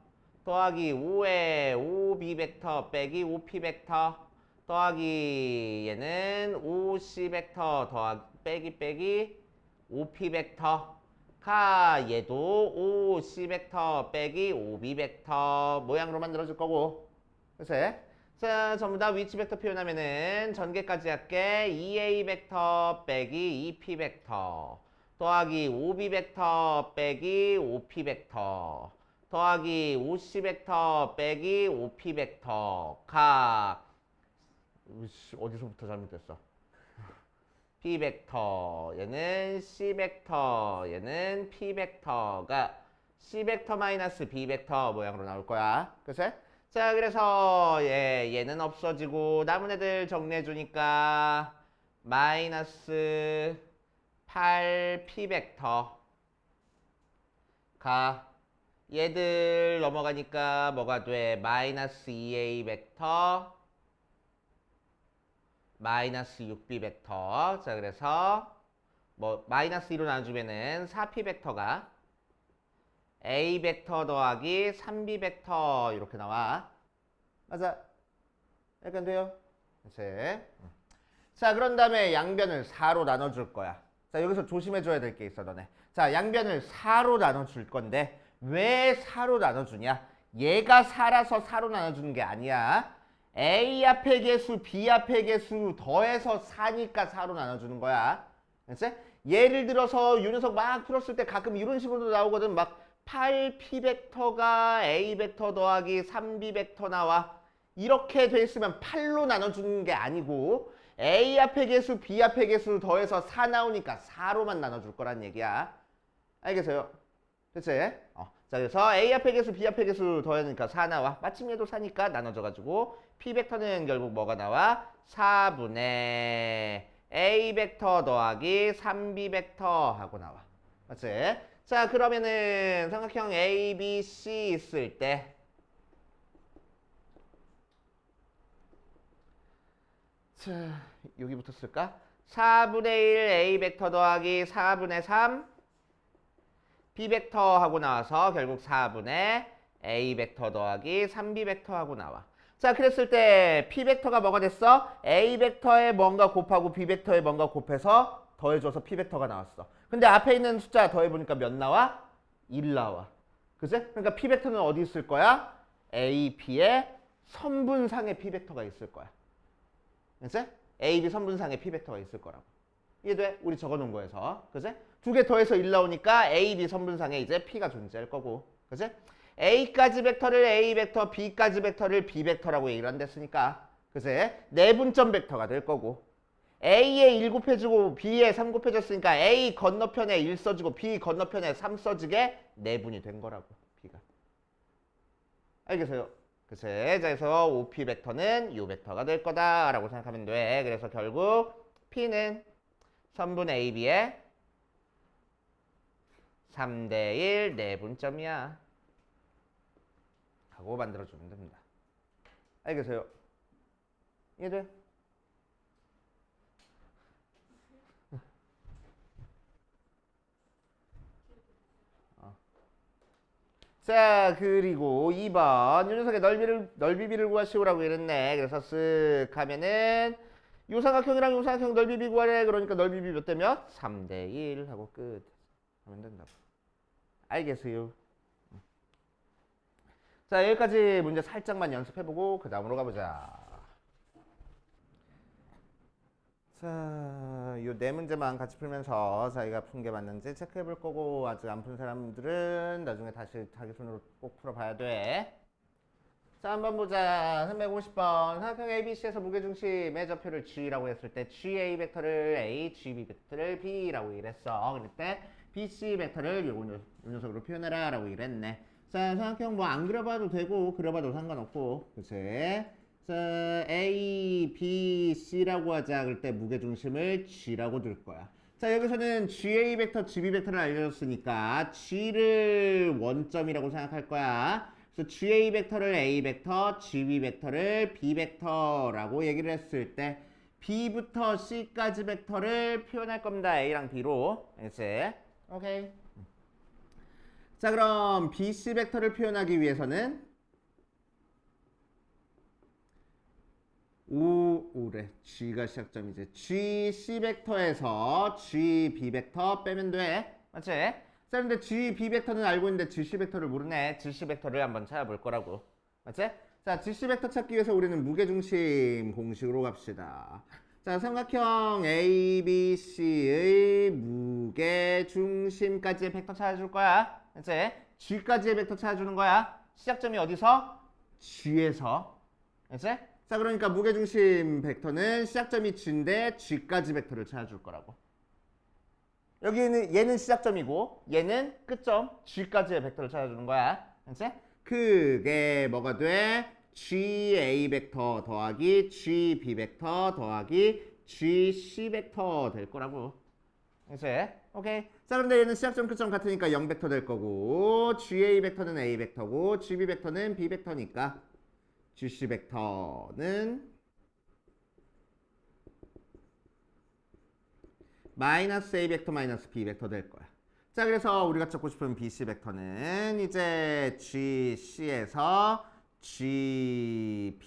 Speaker 1: 더하기 5에 OB 벡터 빼기 OP 벡터 더하기 얘는 OC 벡터 더하기 빼기 OP 벡터 얘도 O C 벡터 빼기 O B 벡터 모양으로 만들어줄 거고. 그치? 자, 전부 다 위치 벡터 표현하면은 전개까지 할게. 2A 벡터 빼기 2P 벡터 더하기 5B 벡터 빼기 5P 벡터 더하기 5C 벡터 빼기 5P 벡터 어디서부터 잘못됐어? P 벡터 얘는 C 벡터 얘는 P 벡터가 C 벡터 마이너스 B 벡터 모양으로 나올 거야. 그치? 자, 그래서 얘는 없어지고 남은 애들 정리해 주니까 마이너스 8P 벡터가 얘들 넘어가니까 뭐가 돼? 마이너스 2A 벡터 마이너스 6B 벡터. 자, 그래서 뭐 마이너스 2로 나눠주면은 4P 벡터가 A 벡터 더하기 3B 벡터 이렇게 나와. 맞아. 약간 돼요? 그치? 자, 그런 다음에 양변을 4로 나눠줄 거야. 자, 여기서 조심해줘야 될 게 있어, 너네. 자, 양변을 4로 나눠줄 건데 왜 4로 나눠주냐? 얘가 4라서 4로 나눠주는 게 아니야. A 앞의 개수, B 앞의 개수 더해서 4니까 4로 나눠주는 거야. 알았지? 예를 들어서 이 녀석 막 풀었을 때 가끔 이런 식으로 나오거든. 막 8P 벡터가 A 벡터 더하기 3B 벡터 나와. 이렇게 돼 있으면 8로 나눠주는 게 아니고 A 앞의 개수, B 앞의 개수 더해서 4 나오니까 4로만 나눠줄 거란 얘기야. 알겠어요? 그치? 자, 그래서 A 앞의 개수, B 앞의 개수 더하니까 4 나와. 마침 얘도 4니까 나눠져가지고 P 벡터는 결국 뭐가 나와? 4분의 A 벡터 더하기 3B 벡터 하고 나와. 맞지? 자, 그러면은 삼각형 A, B, C 있을 때 자, 여기부터 쓸까? 4분의 1 A 벡터 더하기 4분의 3 B 벡터 하고 나와서 결국 4분의 A 벡터 더하기 3B 벡터 하고 나와. 자, 그랬을 때 P 벡터가 뭐가 됐어? A 벡터에 뭔가 곱하고 B 벡터에 뭔가 곱해서 더해줘서 P 벡터가 나왔어. 근데 앞에 있는 숫자 더해보니까 몇 나와? 1 나와. 그치? 그러니까 P 벡터는 어디 있을 거야? A, P의 선분상의 P 벡터가 있을 거야. 그치? A, B 선분상의 P 벡터가 있을 거라고. 이해돼? 우리 적어놓은 거에서. 그치? 두 개 더해서 1 나오니까 A, B 선분상에 이제 P가 존재할 거고. 그치? A까지 벡터를 A 벡터, B까지 벡터를 B 벡터라고 얘기를 한댔으니까. 그치? 내분점 벡터가 될 거고. A에 1 곱해주고 B에 3 곱해줬으니까 A 건너편에 1 써주고 B 건너편에 3 써지게 내분이 된 거라고. B가. 알겠어요? 그치? 자, 그래서 OP 벡터는 요 벡터가 될 거다라고 생각하면 돼. 그래서 결국 P는 선분 AB의 3대 1 내분점이야. 하고 만들어주면 됩니다. 알겠어요? 이해돼? 자, 그리고 2번 이 녀석의 넓이비를 구하시오라고 이랬네. 그래서 쓱 하면은 요 삼각형이랑 요 삼각형 넓이비 구하래. 그러니까 넓이비 몇 대 몇? 3대 1 하고 끝 하면 된다고. 알겠어요? 자, 여기까지 문제 살짝만 연습해보고 그 다음으로 가보자. 자, 요 네 문제만 같이 풀면서 자기가 푼 게 맞는지 체크해 볼 거고, 아직 안 푼 사람들은 나중에 다시 자기 손으로 꼭 풀어봐야 돼. 자, 한번 보자. 350번. 삼각형 ABC에서 무게중심의 좌표를 G라고 했을 때 GA 벡터를 A, GB 벡터를 B라고 이랬어. 그럴 때 BC 벡터를 요 녀석으로 표현해라 라고 이랬네. 자, 삼각형 뭐 안 그려봐도 되고 그려봐도 상관없고, 그치? 자, A, B, C라고 하자. 그럴 때 무게중심을 G라고 둘 거야. 자, 여기서는 GA 벡터, GB 벡터를 알려줬으니까 G를 원점이라고 생각할 거야. 그래서 GA 벡터를 A 벡터, GB 벡터를 B 벡터라고 얘기를 했을 때 B부터 C까지 벡터를 표현할 겁니다. A랑 B로. 알겠지? 오케이. 자, 그럼 BC 벡터를 표현하기 위해서는 오래 G가 시작점이지. GC 벡터에서 GB 벡터 빼면 돼. 맞지? 자, 근데 G, B 벡터는 알고 있는데 GC 벡터를 모르네. GC 벡터를 한번 찾아볼 거라고. 맞지? 자, GC 벡터 찾기 위해서 우리는 무게중심 공식으로 갑시다. 자, 삼각형 ABC의 무게중심까지의 벡터 찾아줄 거야. 맞지? G까지의 벡터 찾아주는 거야. 시작점이 어디서? G에서. 맞지? 자, 그러니까 무게중심 벡터는 시작점이 G인데 G까지 벡터를 찾아줄 거라고. 여기는 얘는 시작점이고 얘는 끝점 G까지의 벡터를 찾아주는 거야. 알지? 그게 뭐가 돼? GA 벡터 더하기 GB 벡터 더하기 GC 벡터 될 거라고. 알지? 오케이. 자, 그런데 얘는 시작점 끝점 같으니까 0 벡터 될 거고 GA 벡터는 A 벡터고 GB 벡터는 B 벡터니까 GC 벡터는 마이너스 A 벡터 마이너스 B 벡터 될 거야. 자, 그래서 우리가 찾고 싶은 BC 벡터는 이제 GC에서 GB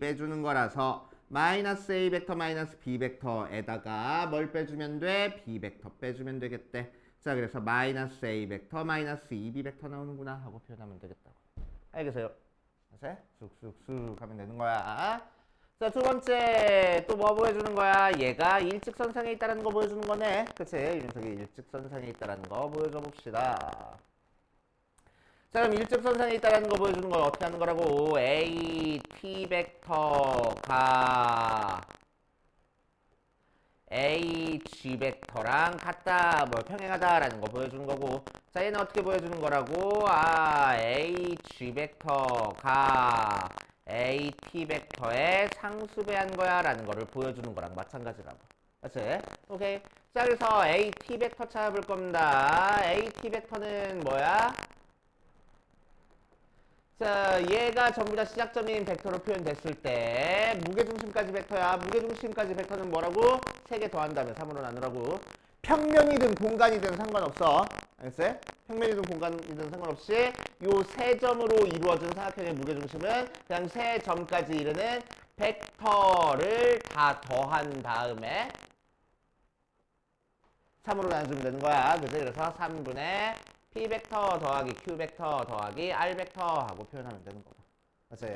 Speaker 1: 빼주는 거라서 마이너스 A 벡터 마이너스 B 벡터에다가 뭘 빼주면 돼? B 벡터 빼주면 되겠대. 자, 그래서 마이너스 A 벡터 마이너스 2B 벡터 나오는구나 하고 표현하면 되겠다고. 알겠어요? 그래서 쑥쑥쑥 하면 되는 거야. 자, 두 번째 또 뭐 보여주는 거야? 얘가 일직선상에 있다는 거 보여주는 거네. 그치? 이 녀석이 일직선상에 있다는 거 보여줘 봅시다. 자, 그럼 일직선상에 있다는 거 보여주는 걸 어떻게 하는 거라고? A, T 벡터가 A, G 벡터랑 같다, 뭐 평행하다라는 거 보여주는 거고. 자, 얘는 어떻게 보여주는 거라고? 아, A, G 벡터가 A, T 벡터의 상수배한 거야 라는 거를 보여주는 거랑 마찬가지라고. 맞지? 오케이. 자, 그래서 A, T 벡터 찾아볼 겁니다. A, T 벡터는 뭐야? 자, 얘가 전부 다 시작점인 벡터로 표현됐을 때 무게중심까지 벡터야. 무게중심까지 벡터는 뭐라고? 3개 더한다면 3으로 나누라고. 평면이든 공간이든 상관없어. 알겠어요? 평면이든 공간이든 상관없이 요 세 점으로 이루어진 사각형의 무게중심은 그냥 세 점까지 이르는 벡터를 다 더한 다음에 3으로 나눠주면 되는 거야. 그치? 그래서 3분의 P 벡터 더하기 Q 벡터 더하기 R 벡터 하고 표현하면 되는 거고. 맞지?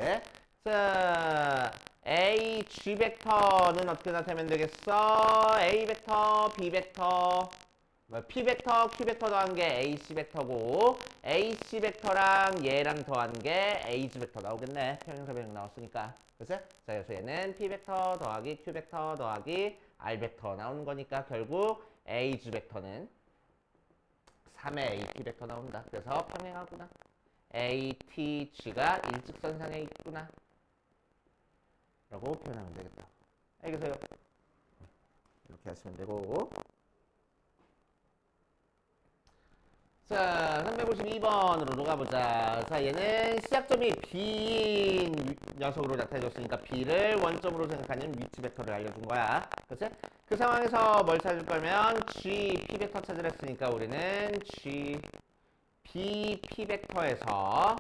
Speaker 1: 자, A, G 벡터는 어떻게 나타내면 되겠어? A 벡터, B 벡터, P 벡터, Q 벡터 더한 게 AC 벡터고 AC 벡터랑 얘랑 더한 게 AG 벡터 나오겠네. 평행사 변형 나왔으니까. 그치? 자, 그래서 얘는 P 벡터 더하기 Q 벡터 더하기 R 벡터 나오는 거니까 결국 AG 벡터는 3의 AT 벡터 나온다. 그래서 평행하구나. ATG가 일직선상에 있구나. 라고 표현하면 되겠다. 알겠어요? 이렇게 하시면 되고. 자, 352번으로 가보자. 자, 얘는 시작점이 B인 녀석으로 나타내줬으니까 B를 원점으로 생각하는 위치 벡터를 알려준 거야. 그치? 그 상황에서 뭘 찾을 거면 G, P 벡터 찾으라 했으니까 우리는 G, B, P 벡터에서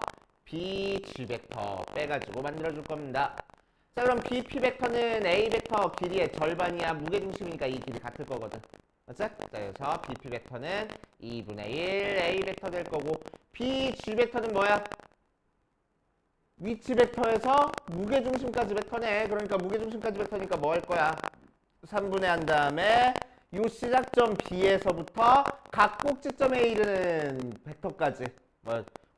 Speaker 1: B, G 벡터 빼가지고 만들어줄 겁니다. 자, 그럼 B, P 벡터는 A 벡터 길이의 절반이야. 무게중심이니까 이 길이 같을 거거든. 맞지? 자, 그래서 B, P 벡터는 2분의 1 A 벡터 될 거고 B, G 벡터는 뭐야? 위치 벡터에서 무게중심까지 벡터네. 그러니까 무게중심까지 벡터니까 뭐 할 거야? 3분의 한 다음에 요 시작점 B에서부터 각 꼭지점에 이르는 벡터까지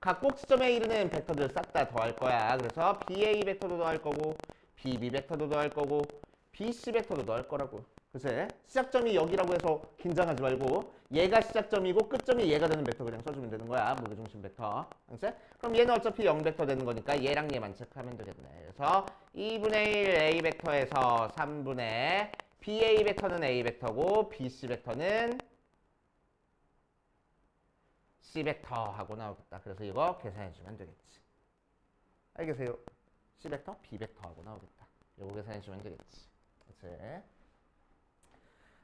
Speaker 1: 각 꼭지점에 이르는 벡터들 싹 다 더할 거야. 그래서 BA 벡터도 더할 거고 BB 벡터도 더할 거고 BC 벡터도 더할 거라고. 그치? 시작점이 여기라고 해서 긴장하지 말고 얘가 시작점이고 끝점이 얘가 되는 벡터 그냥 써주면 되는 거야. 무게중심 벡터. 그치? 그럼 얘는 어차피 0벡터 되는 거니까 얘랑 얘만 체크하면 되겠네. 그래서 2분의 1 A 벡터에서 3분의 BA 벡터는 A 벡터고 BC 벡터는 C 벡터 하고 나오겠다. 그래서 이거 계산해주면 되겠지. 알겠어요? C 벡터, B 벡터 하고 나오겠다. 이거 계산해주면 되겠지. 그치?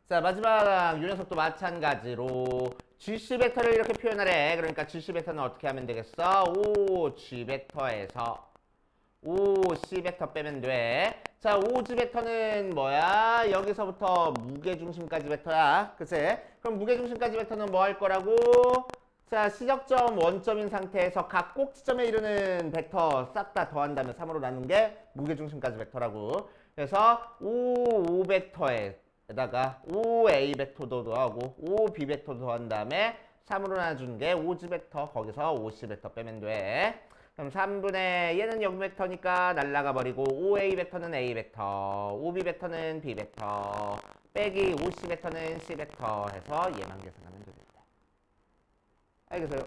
Speaker 1: 자, 마지막 요 녀석도 마찬가지로 GC 벡터를 이렇게 표현하래. 그러니까 GC 벡터는 어떻게 하면 되겠어? OG 벡터에서 OC 벡터 빼면 돼. 자, OG 벡터는 뭐야? 여기서부터 무게중심까지 벡터야. 그치? 그럼 무게중심까지 벡터는 뭐 할 거라고? 자, 시적점 원점인 상태에서 각 꼭지점에 이르는 벡터 싹 다 더한 다음에 3으로 나눈 게 무게중심까지 벡터라고. 그래서 5 벡터에다가 5A 벡터도 더하고 5B 벡터도 더한 다음에 3으로 나눠준 게 5G 벡터. 거기서 5C 벡터 빼면 돼. 그럼 3분의 얘는 0 벡터니까 날라가 버리고 5A 벡터는 A 벡터, 5B 벡터는 B 벡터, 빼기 5C 벡터는 C 벡터 해서 얘만 계산하면 됩니다. 알겠어요?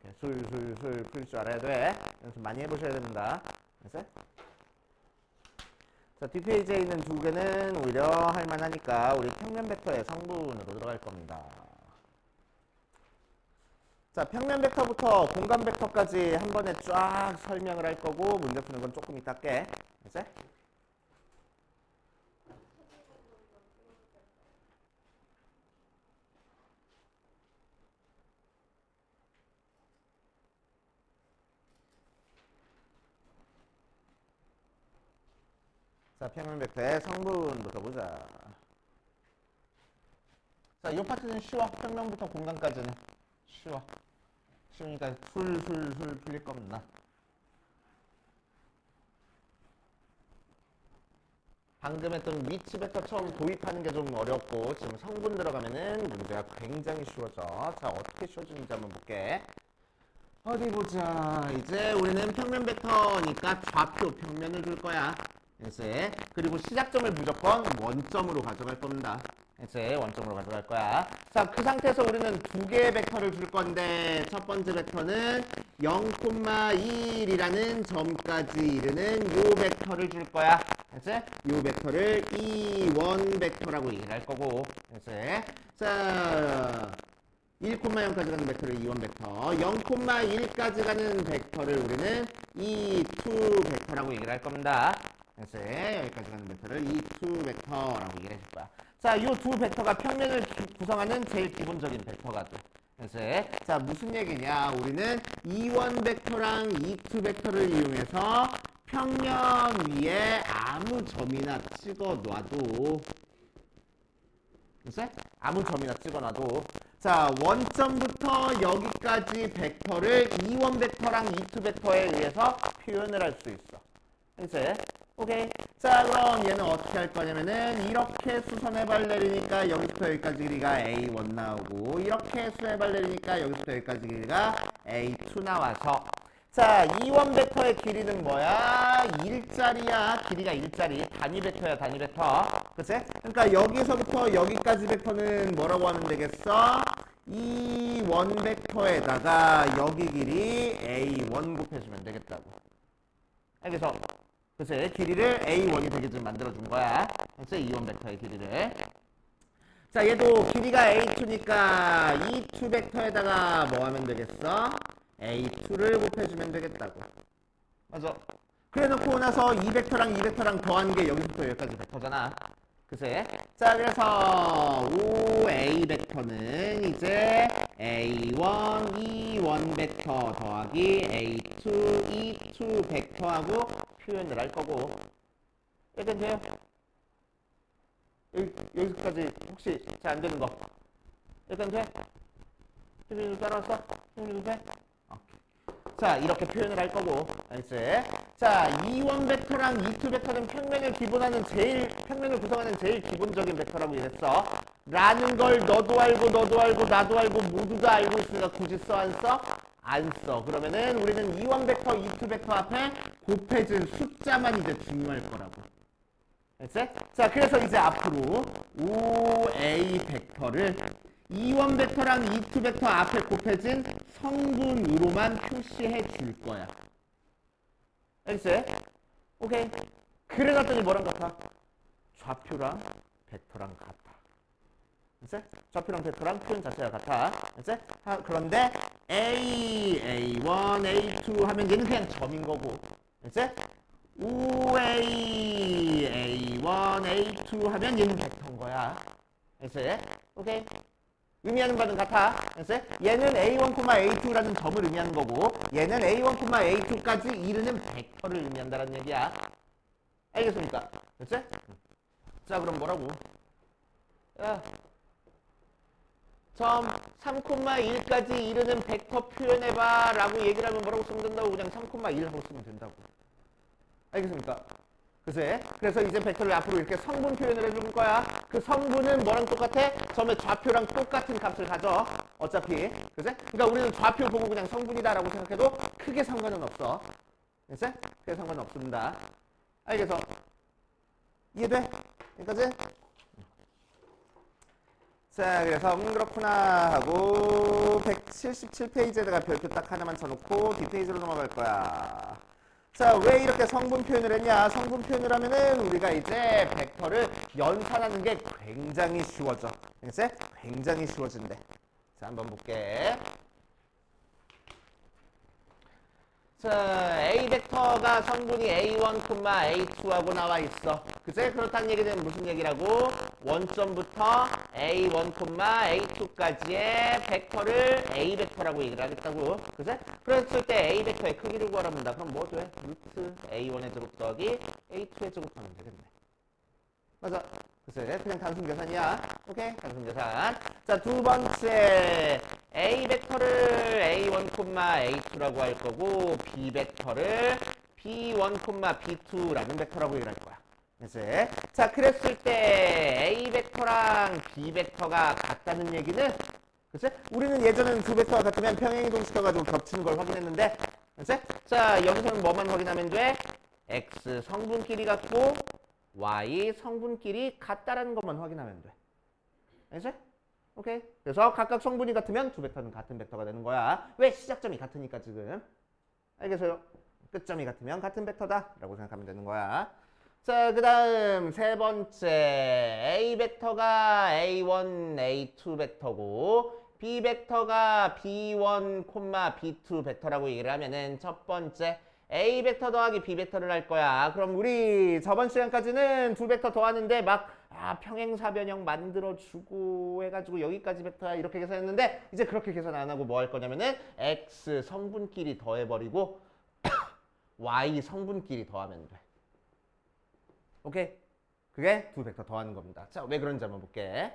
Speaker 1: 이렇게 술술술 풀 줄 알아야 돼. 연습 많이 해보셔야 됩니다. 알았어요? 자, 뒷페이지에 있는 두 개는 오히려 할만하니까 우리 평면 벡터의 성분으로 들어갈 겁니다. 자, 평면 벡터부터 공간 벡터까지 한 번에 쫙 설명을 할 거고 문제 푸는 건 조금 이따 할게. 알았어요? 자, 평면 벡터의 성분부터 보자. 자, 이 파트는 쉬워. 평면부터 공간까지는 쉬워. 쉬우니까 술술술 풀릴 겁니다. 방금 했던 위치 벡터 처음 도입하는 게 좀 어렵고 지금 성분 들어가면은 문제가 굉장히 쉬워져. 자, 어떻게 쉬워지는지 한번 볼게. 어디 보자. 이제 우리는 평면 벡터니까 좌표 평면을 줄 거야. 이제 그리고 시작점을 무조건 원점으로 가져갈 겁니다. 이제 원점으로 가져갈 거야. 자, 그 상태에서 우리는 두 개의 벡터를 줄 건데 첫 번째 벡터는 0,1이라는 점까지 이르는 요 벡터를 줄 거야. 이제 요 벡터를 E1 벡터라고 얘기를 할 거고. 이제 자, 1,0까지 가는 벡터를 E1 벡터, 0,1까지 가는 벡터를 우리는 E2 벡터라고 얘기를 할 겁니다. 그래서 여기까지 가는 벡터를 E2 벡터라고 얘기를 해줄 거야. 자, 이 두 벡터가 평면을 구성하는 제일 기본적인 벡터가 돼. 그래서 자, 무슨 얘기냐? 우리는 E1 벡터랑 E2 벡터를 이용해서 평면 위에 아무 점이나 찍어 놔도, 그래서 아무 점이나 찍어 놔도, 자, 원점부터 여기까지 벡터를 E1 벡터랑 E2 벡터에 의해서 표현을 할 수 있어. 그래서 오케이. 자, 그럼 얘는 어떻게 할 거냐면은 이렇게 수선해발 내리니까 여기부터 여기까지 길이가 A1 나오고, 이렇게 수선해발 내리니까 여기부터 여기까지 길이가 A2 나와서, 자, E1 벡터의 길이는 뭐야? 1짜리야. 길이가 1짜리. 단위 벡터야, 단위 벡터. 그치? 그러니까 여기서부터 여기까지 벡터는 뭐라고 하면 되겠어? E1 벡터에다가 여기 길이 A1 곱해주면 되겠다고. 알겠어? 그치? 길이를 A1이 되게끔 만들어준 거야. 그치? E1 벡터의 길이를. 자, 얘도 길이가 A2니까 E2 벡터에다가 뭐 하면 되겠어? A2를 곱해주면 되겠다고. 맞아. 그래 놓고 나서 이 벡터랑 이 벡터랑 더한 게 여기부터 여기까지 벡터잖아. 그치? 자, 그래서 5A 벡터는 이제 A1, E1 벡터 더하기 A2, E2 벡터하고 표현을 할 거고. 이렇게 돼요? 여기까지 혹시 잘 안 되는 거? 이렇게 돼? 태민이도 따라왔어? 태민이도 돼? 자, 이렇게 표현을 할 거고. 알지? 자, E1 벡터랑 E2 벡터는 평면을 구성하는 제일 기본적인 벡터라고 이랬어. 라는 걸 너도 알고 나도 알고 모두 다 알고 있으니까 굳이 써 안 써? 안 써. 그러면은 우리는 E1 벡터, E2 벡터 앞에 곱해진 숫자만 이제 중요할 거라고. 알지? 자, 그래서 이제 앞으로 5A 벡터를 E1 벡터랑 E2 벡터 앞에 곱해진 성분으로만 표시해 줄 거야. 알겠어요? 오케이. 그래놨더니 뭐랑 같아? 좌표랑 벡터랑 같아. 알겠어요? 좌표랑 벡터랑 표현 자체가 같아. 알겠어요? 그런데 A1, A2 하면 얘는 그냥 점인 거고. 알겠어요? 5A, A1, A2 하면 얘는 벡터인 거야. 알겠어요? 오케이. 의미하는 바는 같아. 그래서 얘는 A1, A2라는 점을 의미하는 거고, 얘는 A1, A2까지 이르는 벡터를 의미한다는 얘기야. 알겠습니까? 됐지? 자, 그럼 뭐라고? 야, 점 3,1까지 이르는 벡터 표현해봐 라고 얘기를 하면 뭐라고 쓰면 된다고? 그냥 3,1 하고 쓰면 된다고. 알겠습니까? 그래서 이제 벡터를 앞으로 이렇게 성분 표현을 해줄 거야. 그 성분은 뭐랑 똑같아? 점의 좌표랑 똑같은 값을 가져. 어차피. 그러니까 우리는 좌표 보고 그냥 성분이다라고 생각해도 크게 상관은 없어. 그치? 크게 상관은 없습니다. 알겠어? 이해돼? 여기까지? 자, 그래서 그렇구나 하고 177페이지에다가 별표 딱 하나만 쳐놓고 뒷페이지로 넘어갈 거야. 자, 왜 이렇게 성분 표현을 했냐? 성분 표현을 하면은 우리가 이제 벡터를 연산하는 게 굉장히 쉬워져. 그치? 굉장히 쉬워진대. 자, 한번 볼게. 자, A 벡터가 성분이 A1, A2하고 나와 있어. 그치? 그렇다는 얘기는 무슨 얘기라고? 원점부터 A1, A2까지의 벡터를 A 벡터라고 얘기를 하겠다고. 그치? 그랬을 때 A 벡터의 크기를 구하랍니다. 그럼 뭐 돼? 루트 A1의 제곱 더하기 A2의 제곱하면 되겠네. 맞아. 글쎄, 그냥 단순 계산이야. 오케이? 단순 계산. 자, 두 번째. A 벡터를 A1, A2라고 할 거고, B 벡터를 B1, B2라는 벡터라고 얘기할 거야. 그치? 자, 그랬을 때 A 벡터랑 B 벡터가 같다는 얘기는, 그치? 우리는 예전에는 두 벡터가 같으면 평행이동시켜가지고 겹치는 걸 확인했는데, 그치? 자, 여기서는 뭐만 확인하면 돼? X 성분끼리 같고, Y 성분끼리 같다라는 것만 확인하면 돼. 알겠지? 오케이. 그래서 각각 성분이 같으면 두 벡터는 같은 벡터가 되는 거야. 왜? 시작점이 같으니까 지금. 알겠어요? 끝점이 같으면 같은 벡터다 라고 생각하면 되는 거야. 자, 그 다음 세 번째 A 벡터가 A1, A2 벡터고 B 벡터가 B1, B2 벡터라고 얘기를 하면은 첫 번째 A 벡터 더하기 B 벡터를 할 거야. 그럼 우리 저번 시간까지는 두 벡터 더하는데 막 평행사변형 만들어주고 해가지고 여기까지 벡터야 이렇게 계산했는데 이제 그렇게 계산 안 하고 뭐 할 거냐면은 X 성분끼리 더해버리고 Y 성분끼리 더하면 돼. 오케이? 그게 두 벡터 더하는 겁니다. 자, 왜 그런지 한번 볼게.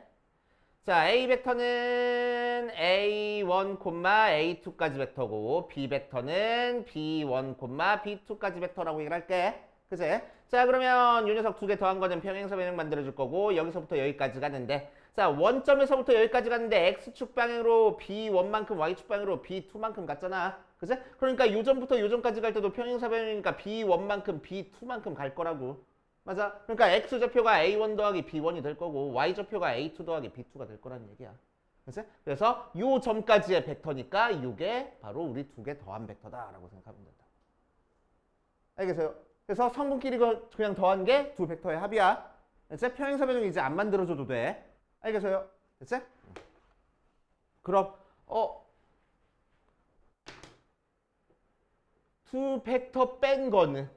Speaker 1: 자, A 벡터는 A1, A2까지 벡터고 B 벡터는 B1, B2까지 벡터라고 얘기를 할게. 그치? 자, 그러면 이 녀석 두 개 더한 거는 평행사변형 만들어줄 거고 여기서부터 여기까지 가는데 자, 원점에서부터 여기까지 가는데 X축 방향으로 B1만큼 Y축 방향으로 B2만큼 갔잖아. 그치? 그러니까 요점부터 요점까지 갈 때도 평행사변형이니까 B1만큼 B2만큼 갈 거라고. 맞아. 그러니까 X좌표가 A1 더하기 B1이 될 거고 Y좌표가 A2 더하기 B2가 될 거라는 얘기야. 그치? 그래서 요 점까지의 벡터니까 이게 바로 우리 두 개 더한 벡터다라고 생각하면 된다. 알겠어요? 그래서 성분끼리 그냥 더한 게 두 벡터의 합이야. 그치? 평행사변형 이제 안 만들어줘도 돼. 알겠어요? 그치? 그럼 두 벡터 뺀 거는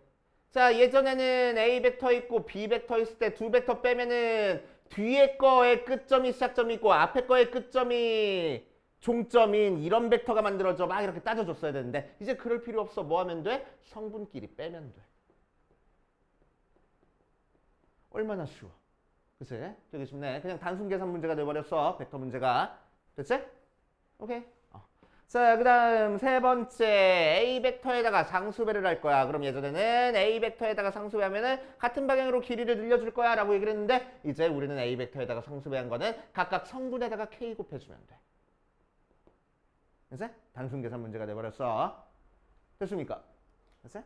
Speaker 1: 자, 예전에는 A 벡터 있고 B 벡터 있을 때 두 벡터 빼면은 뒤에 거의 끝점이 시작점이 있고 앞에 거의 끝점이 종점인 이런 벡터가 만들어져 막 이렇게 따져줬어야 되는데 이제 그럴 필요 없어. 뭐 하면 돼? 성분끼리 빼면 돼. 얼마나 쉬워. 그치? 되게 쉽네. 그냥 단순 계산 문제가 돼버렸어. 벡터 문제가. 됐지? 오케이. 자, 그 다음 세 번째 A 벡터에다가 상수배를 할 거야. 그럼 예전에는 A 벡터에다가 상수배하면은 같은 방향으로 길이를 늘려줄 거야 라고 얘기를 했는데 이제 우리는 A 벡터에다가 상수배한 거는 각각 성분에다가 K 곱해주면 돼. 됐어? 단순 계산 문제가 돼버렸어. 됐습니까? 됐어?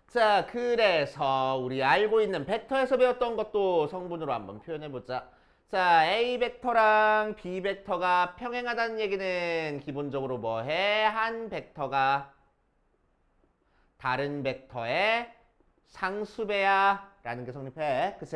Speaker 1: 자, 그래서 우리 알고 있는 벡터에서 배웠던 것도 성분으로 한번 표현해보자. 자, A 벡터랑 B 벡터가 평행하다는 얘기는 기본적으로 뭐해? 한 벡터가 다른 벡터의 상수배야 라는 게 성립해. 그치?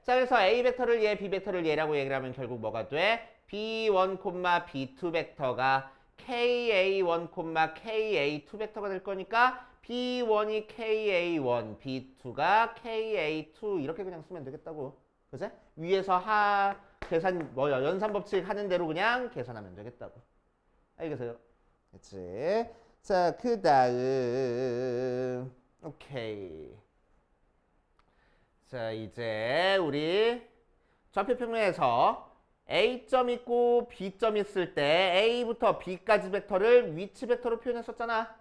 Speaker 1: 자, 그래서 A 벡터를 얘, B 벡터를 얘라고 얘기를 하면 결국 뭐가 돼? B1, B2 벡터가 KA1, KA2 벡터가 될 거니까 B1이 KA1, B2가 KA2 이렇게 그냥 쓰면 되겠다고. 그치? 위에서 계산 연산 법칙 하는 대로 그냥 계산하면 되겠다고. 알겠어요? 그치? 자, 그 다음 오케이. 자, 이제 우리 좌표 평면에서 A점 있고 B점 있을 때 A부터 B까지 벡터를 위치 벡터로 표현했었잖아.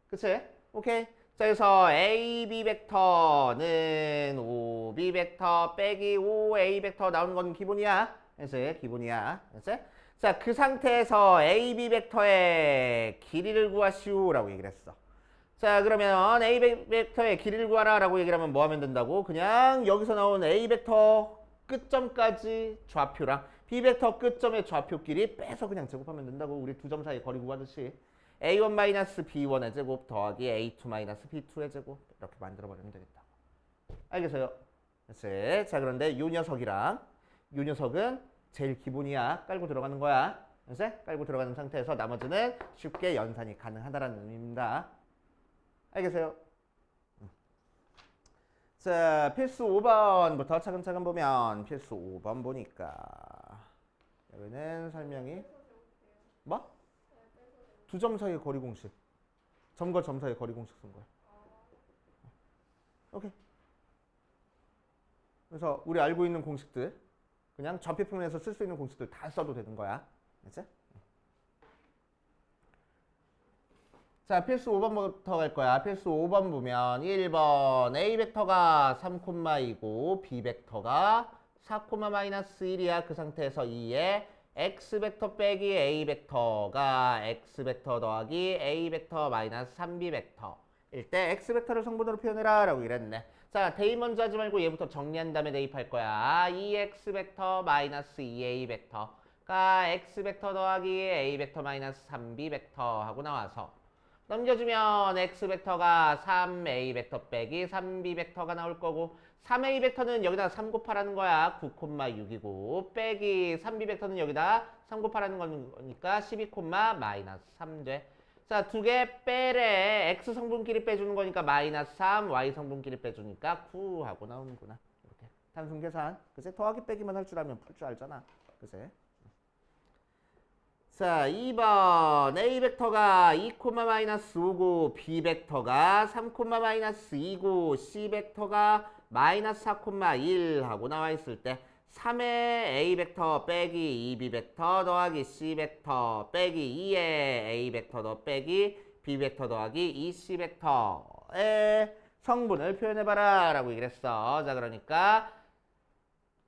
Speaker 1: 그치? 오케이. 자, 그래서 AB 벡터는 OB 벡터 빼기 OA 벡터 나오는 건 기본이야. 그래서 기본이야. 그치? 자, 그 상태에서 AB 벡터의 길이를 구하시오라고 얘기를 했어. 자, 그러면 A 벡터의 길이를 구하라 라고 얘기를 하면 뭐 하면 된다고? 그냥 여기서 나온 A 벡터 끝점까지 좌표랑 B 벡터 끝점의 좌표 길이 빼서 그냥 제곱하면 된다고. 우리 두 점 사이 거리 구하듯이 A1-B1의 제곱 더하기 A2-B2의 제곱 이렇게 만들어버리면 되겠다. 알겠어요? 그치? 자, 그런데 요 녀석이랑 요 녀석은 제일 기본이야. 깔고 들어가는 거야. 그치? 깔고 들어가는 상태에서 나머지는 쉽게 연산이 가능하다라는 의미입니다. 알겠어요? 자, 필수 5번부터 차근차근 보면 필수 5번 보니까 여기는 설명이 뭐? 두 점 사이의 거리 공식. 점과 점 사이의 거리 공식 쓴 거야. 오케이. 그래서 우리 알고 있는 공식들 그냥 좌표평면에서 쓸 수 있는 공식들 다 써도 되는 거야. 알겠지? 자, 필수 5번부터 갈 거야. 필수 5번 보면 1번 A 벡터가 3,2고 B 벡터가 4,-1이야. 그 상태에서 2에 X 벡터 빼기 A 벡터가 X 벡터 더하기 A 벡터 마이너스 3B 벡터 일 때 X 벡터를 성분으로 표현해라 라고 이랬네. 자, 대입 먼저 하지 말고 얘부터 정리한 다음에 대입할 거야. 2X 벡터 마이너스 2A 벡터가 X 벡터 더하기 A 벡터 마이너스 3B 벡터 하고 나와서 넘겨주면 X 벡터가 3A 벡터 빼기 3B 벡터가 나올 거고 3A 벡터는 여기다 3 곱하라는 거야. 9,6이고 빼기 3B 벡터는 여기다 3 곱하라는 거니까 12, 마이너스 3 돼. 자, 두 개 빼래. X 성분끼리 빼주는 거니까 마이너스 3, Y 성분끼리 빼주니까 9 하고 나오는구나. 이렇게 단순 계산. 그치? 더하기 빼기만 할 줄 알면 풀 줄 알잖아. 그치? 자, 2번 A 벡터가 2, 마이너스 5고 B 벡터가 3, 마이너스 2고 C 벡터가 마이너스 4,1 하고 나와 있을 때 3의 A 벡터 빼기 2B 벡터 더하기 C 벡터 빼기 2의 A 벡터 더 빼기 B 벡터 더하기 2C 벡터의 성분을 표현해봐라 라고 얘기를 했어. 자, 그러니까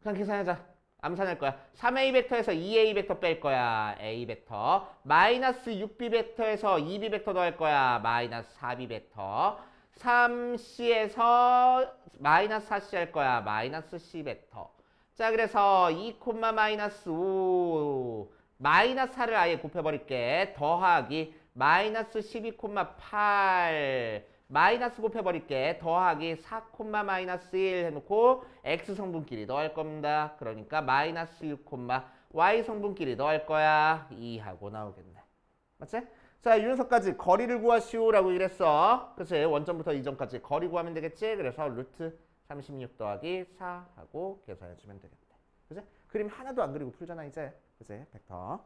Speaker 1: 그냥 계산하자. 암산할 거야. 3A 벡터에서 2A 벡터 뺄 거야. A 벡터. 마이너스 6B 벡터에서 2B 벡터 더할 거야. 마이너스 4B 벡터. 3C에서 마이너스 4C 할 거야. 마이너스 C 벡터. 자, 그래서 2, 마이너스 5 마이너스 4를 아예 곱해버릴게. 더하기 마이너스 12,8 마이너스 곱해버릴게. 더하기 4, 마이너스 1 해놓고 X 성분끼리 더할 겁니다. 그러니까 마이너스 6, Y 성분끼리 더할 거야. 2 하고 나오겠네. 맞지? 자, 이 녀석까지 거리를 구하시오라고 이랬어. 그치? 원점부터 2점까지 거리 구하면 되겠지? 그래서 루트 36 더하기 4 하고 계산해주면 되겠네. 그치? 그림 하나도 안 그리고 풀잖아 이제. 그치? 벡터.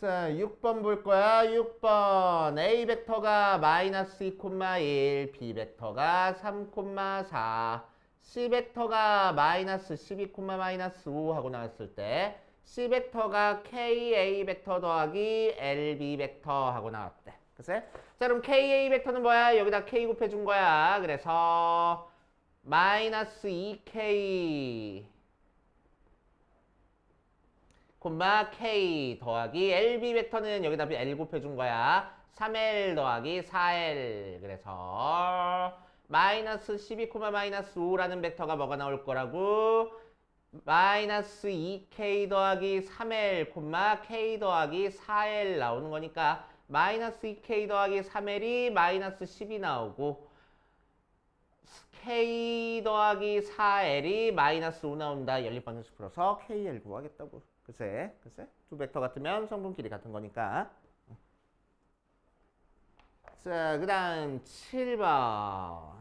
Speaker 1: 자, 6번 볼 거야. 6번 A 벡터가 마이너스 2,1 B 벡터가 3,4 C 벡터가 마이너스 12, 마이너스 5 하고 나왔을 때 C 벡터가 KA 벡터 더하기 LB 벡터 하고 나왔대. 그치? 자, 그럼 KA 벡터는 뭐야? 여기다 K 곱해준 거야. 그래서 마이너스 2K K 더하기 LB 벡터는 여기다 L 곱해준 거야. 3L 더하기 4L. 그래서 마이너스 12, 마이너스 5라는 벡터가 뭐가 나올 거라고? 마이너스 2K 더하기 3L, K 더하기 4L 나오는 거니까 마이너스 2K 더하기 3L이 마이너스 10이 나오고 K 더하기 4L이 마이너스 5 나온다. 연립방정식 풀어서 KL 구하겠다고. 그치? 두 벡터 같으면 성분끼리 같은 거니까. 자, 그 다음 7번.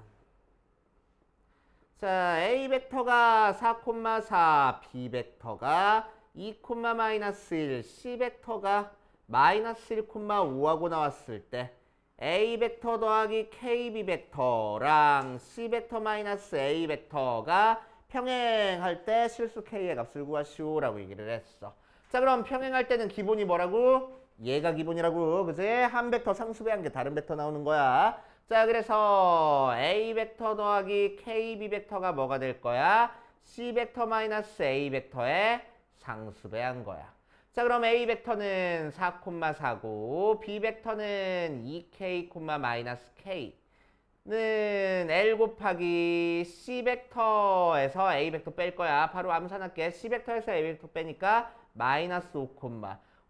Speaker 1: 자, A 벡터가 4,4, B 벡터가 2, 마이너스 1, C 벡터가 마이너스 1,5 하고 나왔을 때 A 벡터 더하기 KB 벡터랑 C 벡터 마이너스 A 벡터가 평행할 때 실수 K의 값을 구하시오라고 얘기를 했어. 자, 그럼 평행할 때는 기본이 뭐라고? 얘가 기본이라고, 그지? 한 벡터 상수배 한 개 다른 벡터 나오는 거야. 자, 그래서 A 벡터 더하기 KB 벡터가 뭐가 될 거야? C 벡터 마이너스 A 벡터의 상수배 한 거야. 자, 그럼 A 벡터는 4,4고 B 벡터는 2K, 마이너스 K는 L 곱하기 C 벡터에서 A 벡터 뺄 거야. 바로 암산할게. C 벡터에서 A 벡터 빼니까 마이너스 5,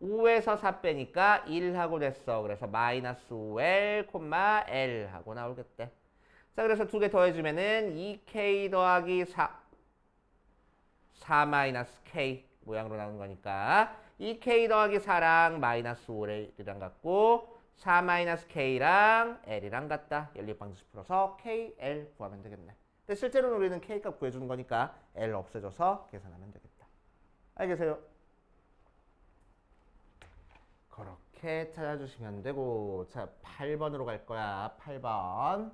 Speaker 1: 5에서 4 빼니까 1 하고 됐어. 그래서 마이너스 5L, L 하고 나오겠대. 자, 그래서 두 개 더해주면은 2K 더하기 4 마이너스 K 모양으로 나오는 거니까 2K 더하기 4랑 마이너스 5L이랑 같고 4 마이너스 K랑 L이랑 같다. 연립방정식 풀어서 KL 구하면 되겠네. 근데 실제로는 우리는 K값 구해주는 거니까 L 없애줘서 계산하면 되겠다. 알겠어요? 그렇게 찾아주시면 되고, 자, 8번으로 갈 거야. 8번.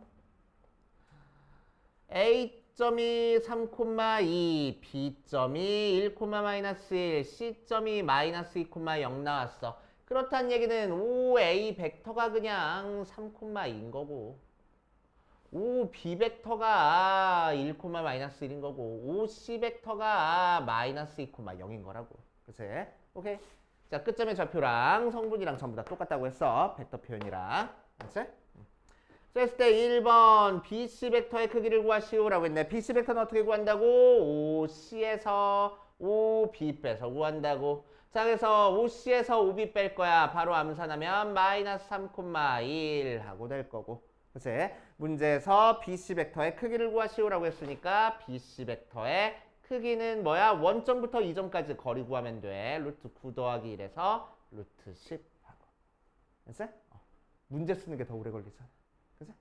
Speaker 1: A점이 3,2, B점이 1, 마이너스 1, C점이 마이너스 2,0 나왔어. 그렇다는 얘기는 5A 벡터가 그냥 3,2인 거고 5B 벡터가 1, 마이너스 1인 거고 5C 벡터가 마이너스 2,0인 거라고. 그치? 오케이? 자, 끝점의 좌표랑 성분이랑 전부 다 똑같다고 했어. 벡터 표현이랑. 그치? 자, 했을 때 1번 BC 벡터의 크기를 구하시오라고 했네. BC 벡터는 어떻게 구한다고? 5C에서 5B 빼서 구한다고. 자, 그래서 5C에서 5B 뺄 거야. 바로 암산하면 마이너스 3,1 하고 될 거고. 그치? 문제에서 BC 벡터의 크기를 구하시오라고 했으니까 BC 벡터의 크기는 뭐야? 원점부터 2점까지 거리 구하면 돼. 루트 9 더하기 1에서 루트 10 하고. 됐어? 문제 쓰는 게 더 오래 걸리잖아. 그치?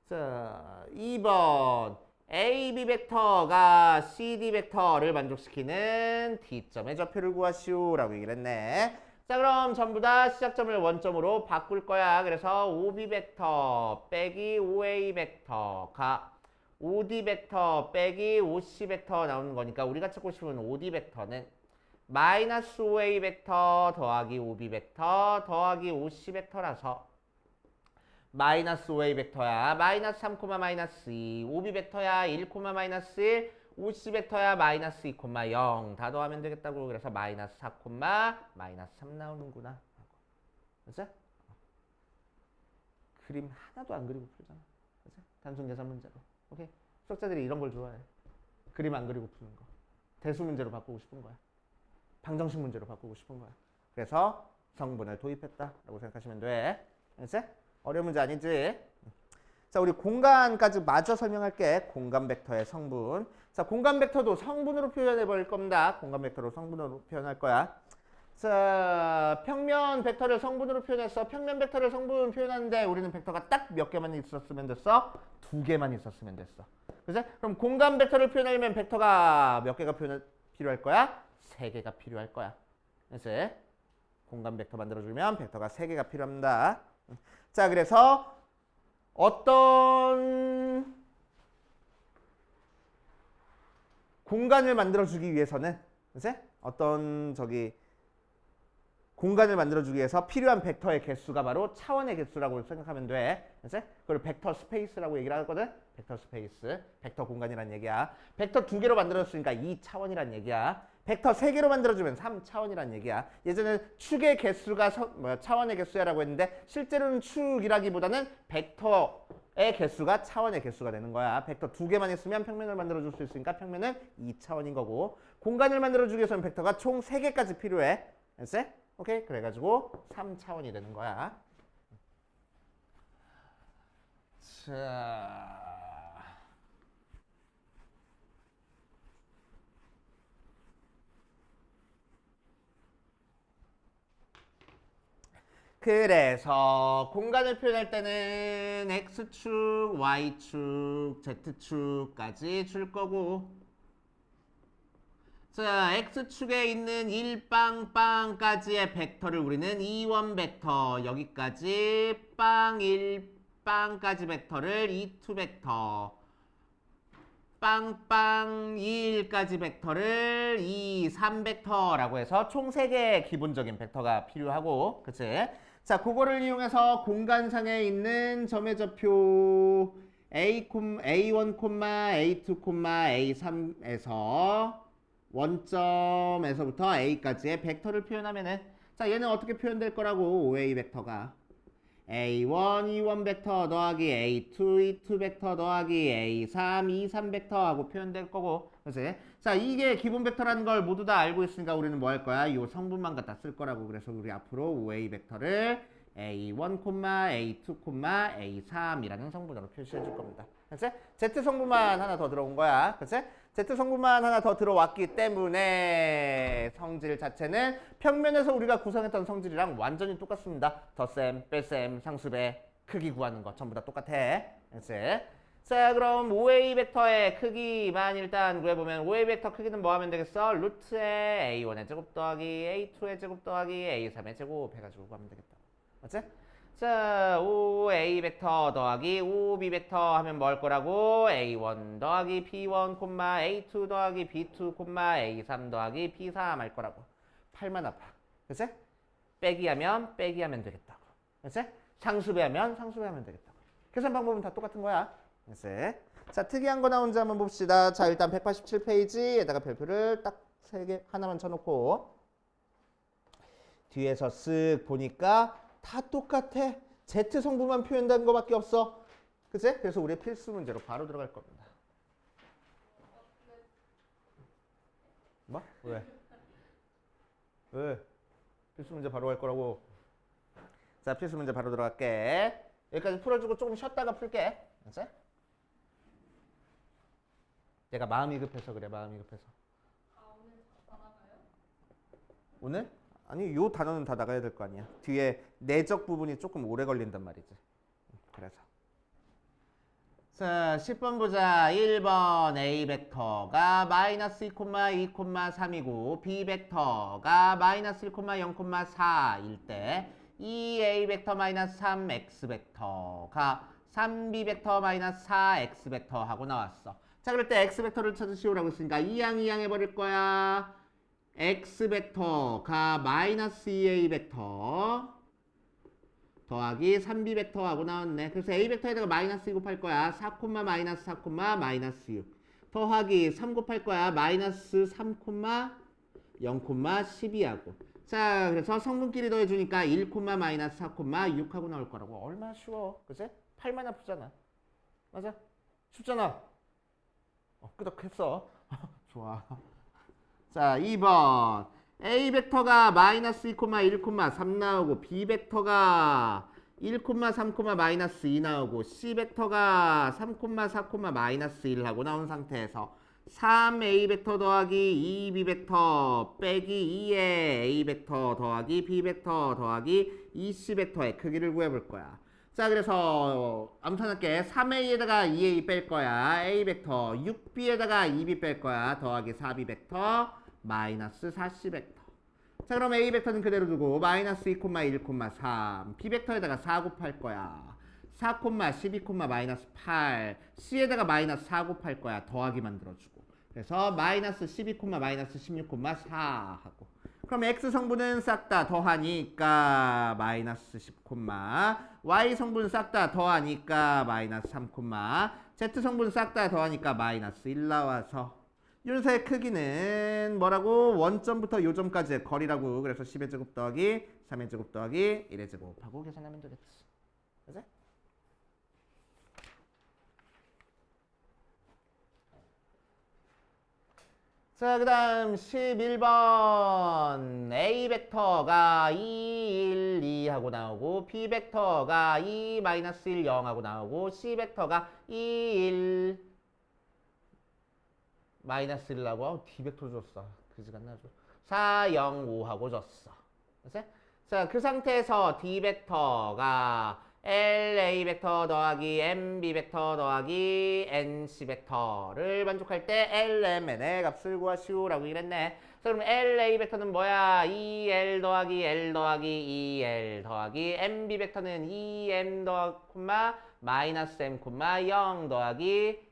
Speaker 1: 자, 2번 AB 벡터가 CD 벡터를 만족시키는 D점의 좌표를 구하시오라고 얘기를 했네. 자, 그럼 전부 다 시작점을 원점으로 바꿀 거야. 그래서 OB 벡터 빼기 OA 벡터가 OD 벡터 빼기 OC 벡터 나오는 거니까 우리가 찾고 싶은 OD 벡터는 마이너스 OA 벡터 더하기 OB 벡터 더하기 OC 벡터라서 마이너스 5A 벡터야. 마이너스 3, 마이너스 2. 5B 벡터야. 1, 마이너스 1. 5C 벡터야. 마이너스 2, 0. 다 더하면 되겠다고. 그래서 마이너스 4, 마이너스 3 나오는구나. 그치? 그림 하나도 안 그리고 풀잖아. 그치? 단순 계산 문제로. 오케이? 수학자들이 이런 걸 좋아해. 그림 안 그리고 푸는 거. 대수 문제로 바꾸고 싶은 거야. 방정식 문제로 바꾸고 싶은 거야. 그래서 성분을 도입했다라고 생각하시면 돼. 그치? 어려운 문제 아니지? 자, 우리 공간까지 마저 설명할게. 공간 벡터의 성분. 자, 공간 벡터도 성분으로 표현해 버릴 겁니다. 공간 벡터로 성분으로 표현할 거야. 자, 평면 벡터를 성분으로 표현했어. 평면 벡터를 성분 표현하는데 우리는 벡터가 딱 몇 개만 있었으면 됐어? 2개만 있었으면 됐어. 그치? 그럼 공간 벡터를 표현하려면 벡터가 몇 개가 필요할 거야? 3개가 필요할 거야. 그치? 공간 벡터 만들어주면 벡터가 3개가 필요합니다. 자, 그래서 어떤 공간을 만들어주기 위해서는, 그치? 어떤 공간을 만들어주기 위해서 필요한 벡터의 개수가 바로 차원의 개수라고 생각하면 돼. 그치? 그걸 벡터 스페이스라고 얘기를 하거든. 벡터 스페이스, 벡터 공간이란 얘기야. 벡터 2개로 만들어줬으니까 2차원이란 얘기야. 벡터 3개로 만들어주면 3차원이란 얘기야. 예전에 축의 개수가 차원의 개수야라고 했는데 실제로는 축이라기보다는 벡터의 개수가 차원의 개수가 되는 거야. 벡터 2개만 있으면 평면을 만들어줄 수 있으니까 평면은 2차원인 거고, 공간을 만들어주기 위해서는 벡터가 총 3개까지 필요해. 알았어? 오케이? 그래가지고 3차원이 되는 거야. 자... 그래서 공간을 표현할 때는 X축, Y축, Z축까지 줄 거고, 자, x축에 있는 1빵빵까지의 벡터를 우리는 2원 벡터, 여기까지 빵 1빵까지 벡터를 2투 벡터, 빵빵 2일까지 벡터를 2, 3벡터라고 해서 총 3개의 기본적인 벡터가 필요하고, 그치? 자, 그거를 이용해서 공간상에 있는 점의 좌표 A1, A2, A3에서 원점에서부터 A까지의 벡터를 표현하면은, 자, 얘는 어떻게 표현될 거라고? OA 벡터가 A1, E1 벡터 더하기 A2, E2 벡터 더하기 A3, E3 ਵੇక్터 하고 표현될 거고, 그치? 자, 이게 기본 벡터라는 걸 모두 다 알고 있으니까 우리는 뭐 할 거야? 이 성분만 갖다 쓸 거라고. 그래서 우리 앞으로 OA 벡터를 A1, A2, A3이라는 성분으로 표시해 줄 겁니다. 그치? Z 성분만 하나 더 들어온 거야. 그치? Z 성분만 하나 더 들어왔기 때문에 성질 자체는 평면에서 우리가 구성했던 성질이랑 완전히 똑같습니다. 덧셈, 뺄셈, 상수배, 크기 구하는 거 전부 다 똑같아. 그치? 자, 그럼 OA 벡터의 크기만 일단 구해보면 OA 벡터 크기는 뭐 하면 되겠어? 루트에 A1의 제곱 더하기 A2의 제곱 더하기 A3의 제곱 해가지고 구하면 되겠다. 맞지? 자, OA 벡터 더하기 OB 벡터 하면 뭐 할 거라고? A1 더하기 B1, A2 더하기 B2, A3 더하기 B3 할 거라고. 팔만 아파. 그치? 빼기하면 되겠다고. 그치? 상수배하면 되겠다고. 계산 방법은 다 똑같은 거야. 그치? 자, 특이한 거 나온지 한번 봅시다. 자, 일단 187페이지에다가 별표를 딱 3개 하나만 쳐놓고 뒤에서 쓱 보니까 다 똑같아. Z 성분만 표현된 거밖에 없어. 그치? 그래서 우리 필수 문제로 바로 들어갈 겁니다. 뭐? 왜? 왜? 필수 문제 바로 갈 거라고. 자, 필수 문제 바로 들어갈게. 여기까지 풀어주고 조금 쉬었다가 풀게. 그치? 내가 마음이 급해서 그래. 마음이 급해서.
Speaker 2: 아, 오늘 다 나가요?
Speaker 1: 오늘? 아니, 요 단어는 다 나가야 될 거 아니야. 뒤에 내적 부분이 조금 오래 걸린단 말이지. 그래서. 자, 10번 보자. 1번 A 벡터가 마이너스 2, 2, 3이고 B 벡터가 마이너스 1, 0, 4일 때 2A 벡터 마이너스 3X 벡터가 3B 벡터 마이너스 4X 벡터 하고 나왔어. 자, 그럴 때 X 벡터를 찾으시오라고 했으니까 이양 해버릴 거야. X 벡터가 마이너스 2A 벡터 더하기 3B 벡터 하고 나왔네. 그래서 A 벡터에다가 마이너스 2 곱할 거야. 4, 마이너스 4, 마이너스 6 더하기 3 곱할 거야. 마이너스 3, 0, 12하고. 자, 그래서 성분끼리 더해주니까 1, 마이너스 4, 6 하고 나올 거라고. 얼마나 쉬워. 그치? 8만 아프잖아. 맞아? 쉽잖아. 끄덕했어. 좋아. 자, 2번. A 벡터가 마이너스 2, 1, 3 나오고 B 벡터가 1, 3, 마이너스 2 나오고 C 벡터가 3, 4, 마이너스 1 하고 나온 상태에서 3A 벡터 더하기 2B 벡터 빼기 2의 A 벡터 더하기 B 벡터 더하기 2C 벡터의 크기를 구해볼 거야. 자, 그래서 암산할게. 3A에다가 2A 뺄 거야. A 벡터 6B에다가 2B 뺄 거야. 더하기 4B 벡터 마이너스 4C 벡터. 자, 그럼 A 벡터는 그대로 두고 마이너스 2, 1, 3 B 벡터에다가 4 곱할 거야. 4, 12, 마이너스 8 C에다가 마이너스 4 곱할 거야. 더하기 만들어주고. 그래서 마이너스 12, 마이너스 16, 4 하고. 그럼 X 성분은 싹 다 더하니까 마이너스 10, Y 성분 싹 다 더하니까 마이너스 3, Z 성분 싹 다 더하니까 마이너스 1 나와서 윤서의 크기는 뭐라고? 원점부터 요점까지의 거리라고. 그래서 10의 제곱 더하기 3의 제곱 더하기 1의 제곱하고 계산하면 되겠지. 그치? 자, 그 다음 11번 A 벡터가 2, 1, 2 하고 나오고 B 벡터가 2, 마이너스 1, 0 하고 나오고 C 벡터가 2, 1 마이너스 1 하고 D 벡터 줬어. 그지가 나죠. 4, 0, 5 하고 줬어. 그치? 자, 그 상태에서 D 벡터가 LA 벡터 더하기 MB 벡터 더하기 NC 벡터를 만족할 때 LMN의 값을 구하시오라고 이랬네. 그럼 LA 벡터는 뭐야? EL 더하기 L 더하기 EL 더하기 MB 벡터는 EM 콤마 마이너스 M 콤마 0 더하기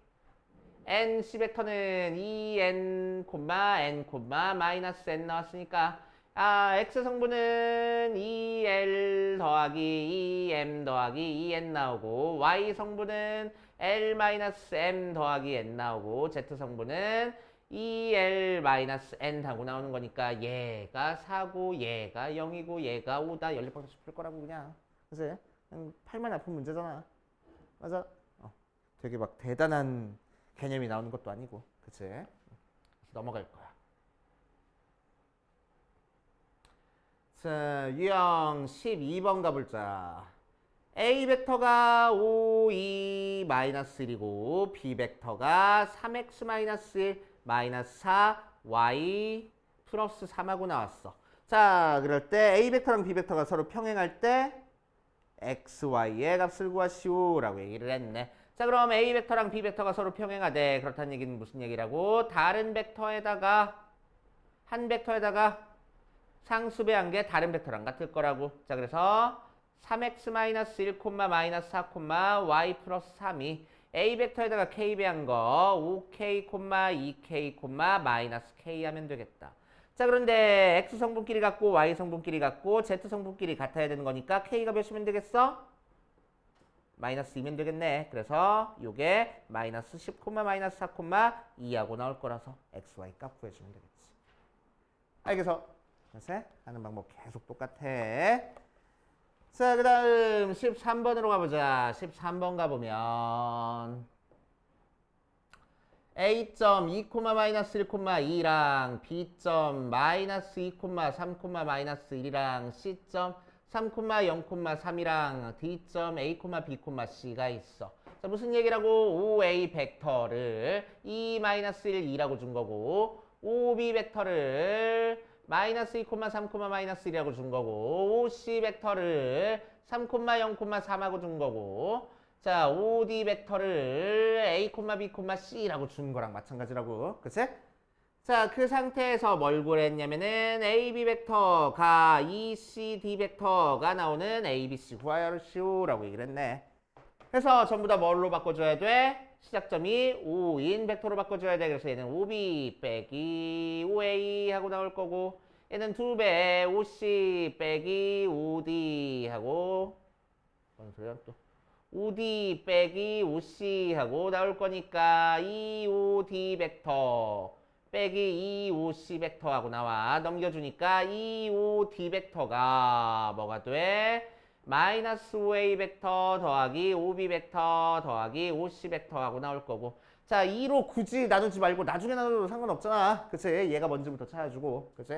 Speaker 1: NC 벡터는 EN 콤마 N 콤마 마이너스 N 나왔으니까 X 성분은 EL 더하기 EM 더하기 EN 나오고 Y 성분은 L 마이너스 M 더하기 N 나오고 Z 성분은 EL 마이너스 N 하고 나오는 거니까 얘가 4고 얘가 0이고 얘가 5다. 연립방식 풀 거라고 그냥. 그치? 그냥 팔만 아픈 문제잖아. 맞아? 되게 막 대단한 개념이 나오는 것도 아니고. 그치? 넘어갈 거야. 자, 유형 12번 가볼자. A 벡터가 5, 2, 마이너스 1이고 B 벡터가 3x 마이너스 1, 마이너스 4, y 플러스 3하고 나왔어. 자, 그럴 때 A 벡터랑 B 벡터가 서로 평행할 때 x, y의 값을 구하시오 라고 얘기를 했네. 자, 그럼 A 벡터랑 B 벡터가 서로 평행하대. 그렇다는 얘기는 무슨 얘기라고? 다른 벡터에다가 한 벡터에다가 상수배한 게 다른 벡터랑 같을 거라고. 자, 그래서 3x-1, 마이너스 4, y 플러스 3이 A 벡터에다가 k 배한 거 5k, 2k, 마이너스 k 하면 되겠다. 자, 그런데 x 성분끼리 같고 y 성분끼리 같고 z 성분끼리 같아야 되는 거니까 k가 몇이면 되겠어? 마이너스 2면 되겠네. 그래서 요게 마이너스 10, 마이너스 4, 2하고 나올 거라서 x, y 값 구해주면 되겠지. 알겠어? 그래서 하는 방법 계속 똑같아. 자, 그 다음 13번으로 가보자. 13번 가보면 A점 2, 마이너스 1, 2랑 B점 마이너스 2, 3, 마이너스 1이랑 C점 3, 0, 3이랑 D점 A, B, C가 있어. 자, 무슨 얘기라고? 5A 벡터를 2, 마이너스 1, 2라고 준 거고 5B 벡터를 마이너스 2, 3, 마이너스 1이라고 준 거고 5C 벡터를 3, 0, 3하고 준 거고 자 5D 벡터를 A, B, C라고 준 거랑 마찬가지라고. 그치? 자, 그 상태에서 뭘 구했냐면은 AB 벡터가 ECD 벡터가 나오는 ABC 구하시오라고 얘기를 했네. 그래서 전부 다 뭘로 바꿔줘야 돼? 시작점이 5인 벡터로 바꿔줘야 돼. 그래서 얘는 5b 빼기 5a 하고 나올 거고 얘는 2배 5c 빼기 5d 하고 뭔 소리야 또 5d 빼기 5c 하고 나올 거니까 2,5d 벡터 빼기 2,5c 벡터 하고 나와. 넘겨주니까 2,5d 벡터가 뭐가 돼? 마이너스 5a 벡터 더하기 5b 벡터 더하기 5c 벡터 하고 나올 거고. 자, 2로 굳이 나누지 말고 나중에 나눠도 상관없잖아. 그치? 얘가 뭔지부터 찾아주고. 그치?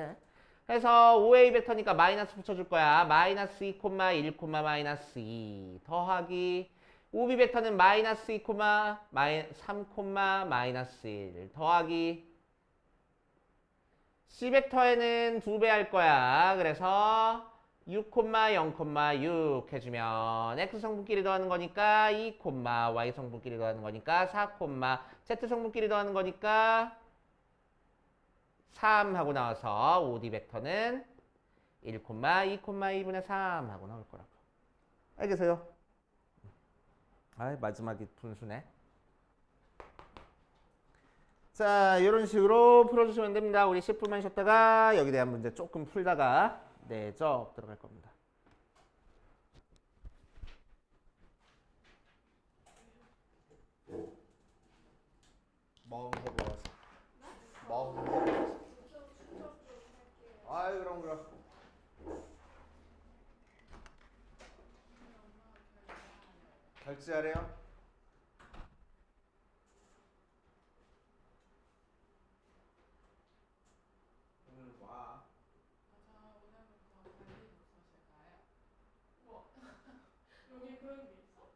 Speaker 1: 그래서 5a 벡터니까 마이너스 붙여줄 거야. 마이너스 2, 1, 마이너스 2 더하기 5b 벡터는 마이너스 2, 3, 마이너스 1 더하기 C 벡터에는 2배 할 거야. 그래서 6, 0, 6 해주면 X 성분끼리 더하는 거니까 2, Y 성분끼리 더하는 거니까 4, Z 성분끼리 더하는 거니까 3 하고 나와서 5D 벡터는 1, 2, 2분의 3 하고 나올 거라고. 알겠어요? 마지막이 분수네. 자, 이런 식으로 풀어주시면 됩니다. 우리 10분만 쉬었다가 여기 대한 문제 조금 풀다가 내적 들어갈 겁니다. 멍 보고 와서. 멍 보고 와서. 아유, 그럼. 결제하래요?
Speaker 2: 여기 그런 게 있어?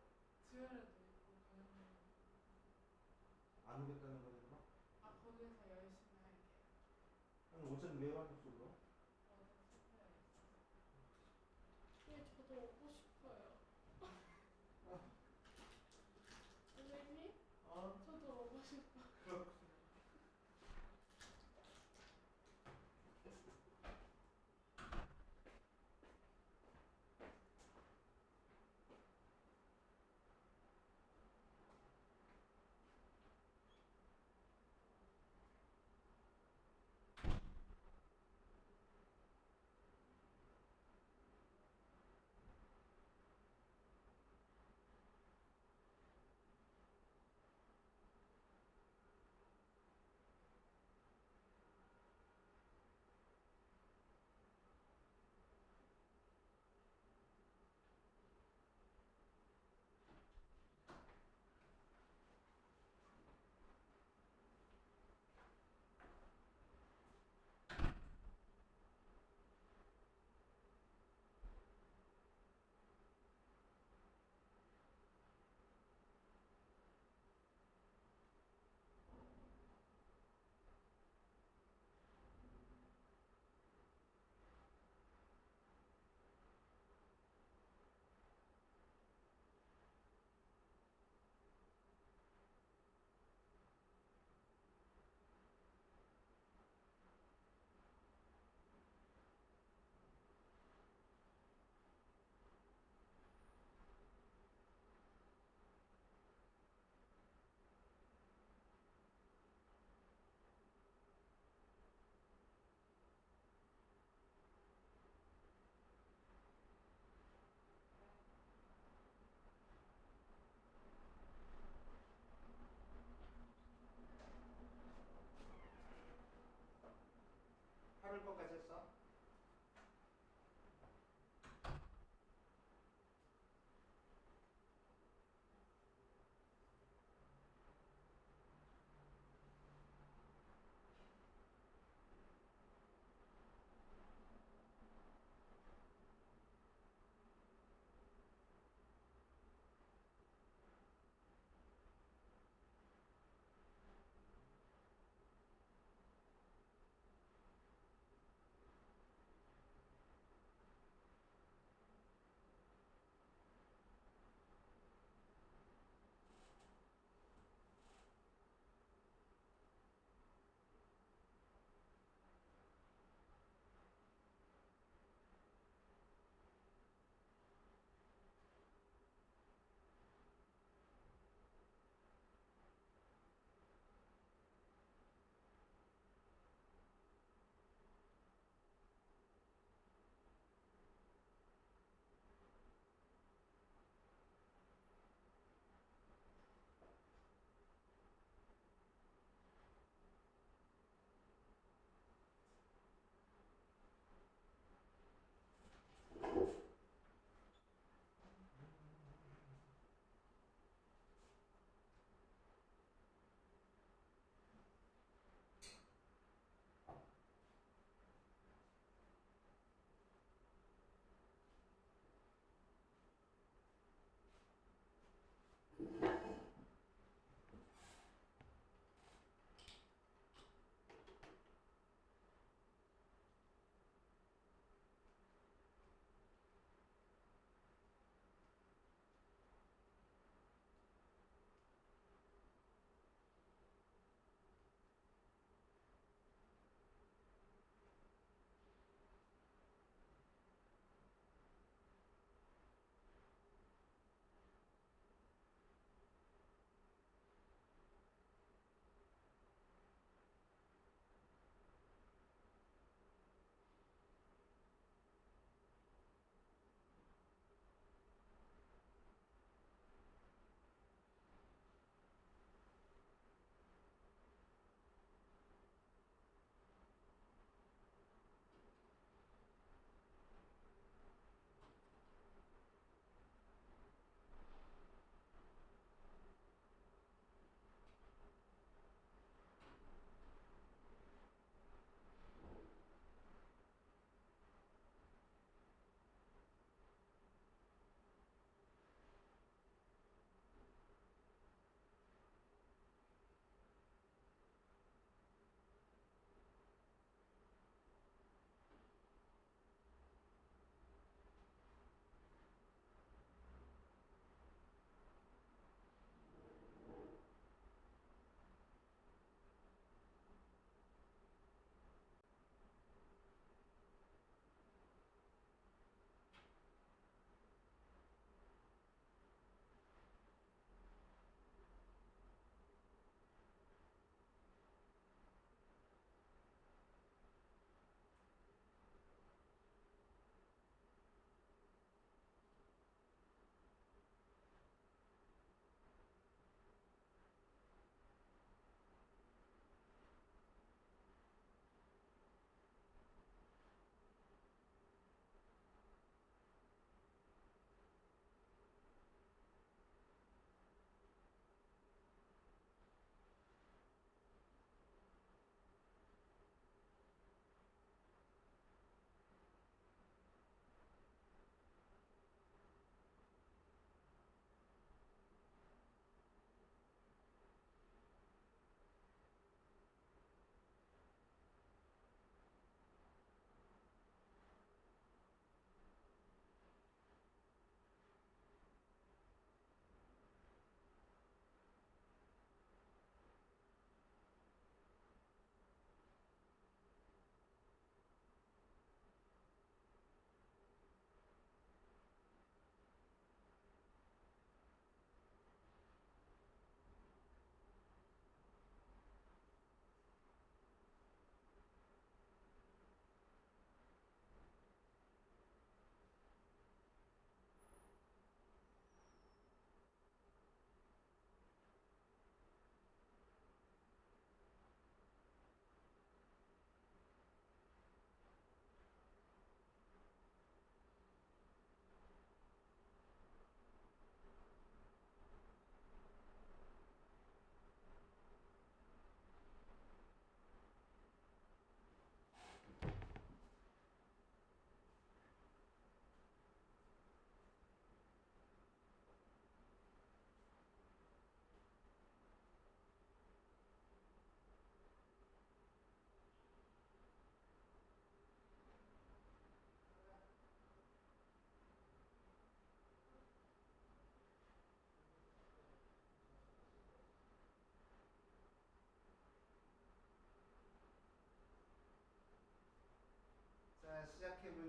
Speaker 2: 주연에도 있고 강연도
Speaker 1: 안 오겠다는 거지, 그럼?
Speaker 2: 거기서 열심히 할게요.
Speaker 1: 그럼 어차피 왜 와줬어, 그럼?
Speaker 2: 네, 저도 오고 싶어요.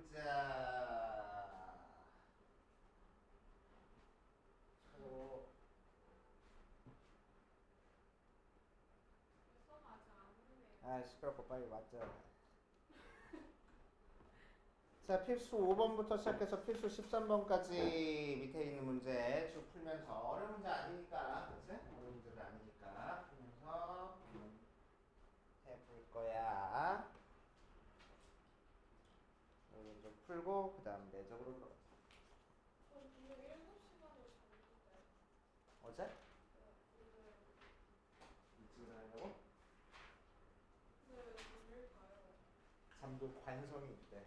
Speaker 1: 해보자.
Speaker 2: 수업 아직 안 했네요.
Speaker 3: 아 시끄럽고 빨리 맞자. 자 필수 5번부터 시작해서 필수 13번까지 밑에 있는 문제 쭉 풀면서 어려운 문제 아니니까 그치? 어려운 문제는 아니니까 풀면서 해볼 거야. 여기 좀 풀고 그 다음 내적으로 들어가자.
Speaker 2: 저 분명 7시간을 잤는데.
Speaker 3: 어제?
Speaker 2: 오늘
Speaker 3: 일찍 일어나려고?
Speaker 2: 근데 왜 졸릴까요?
Speaker 3: 잠도 관성이 있대.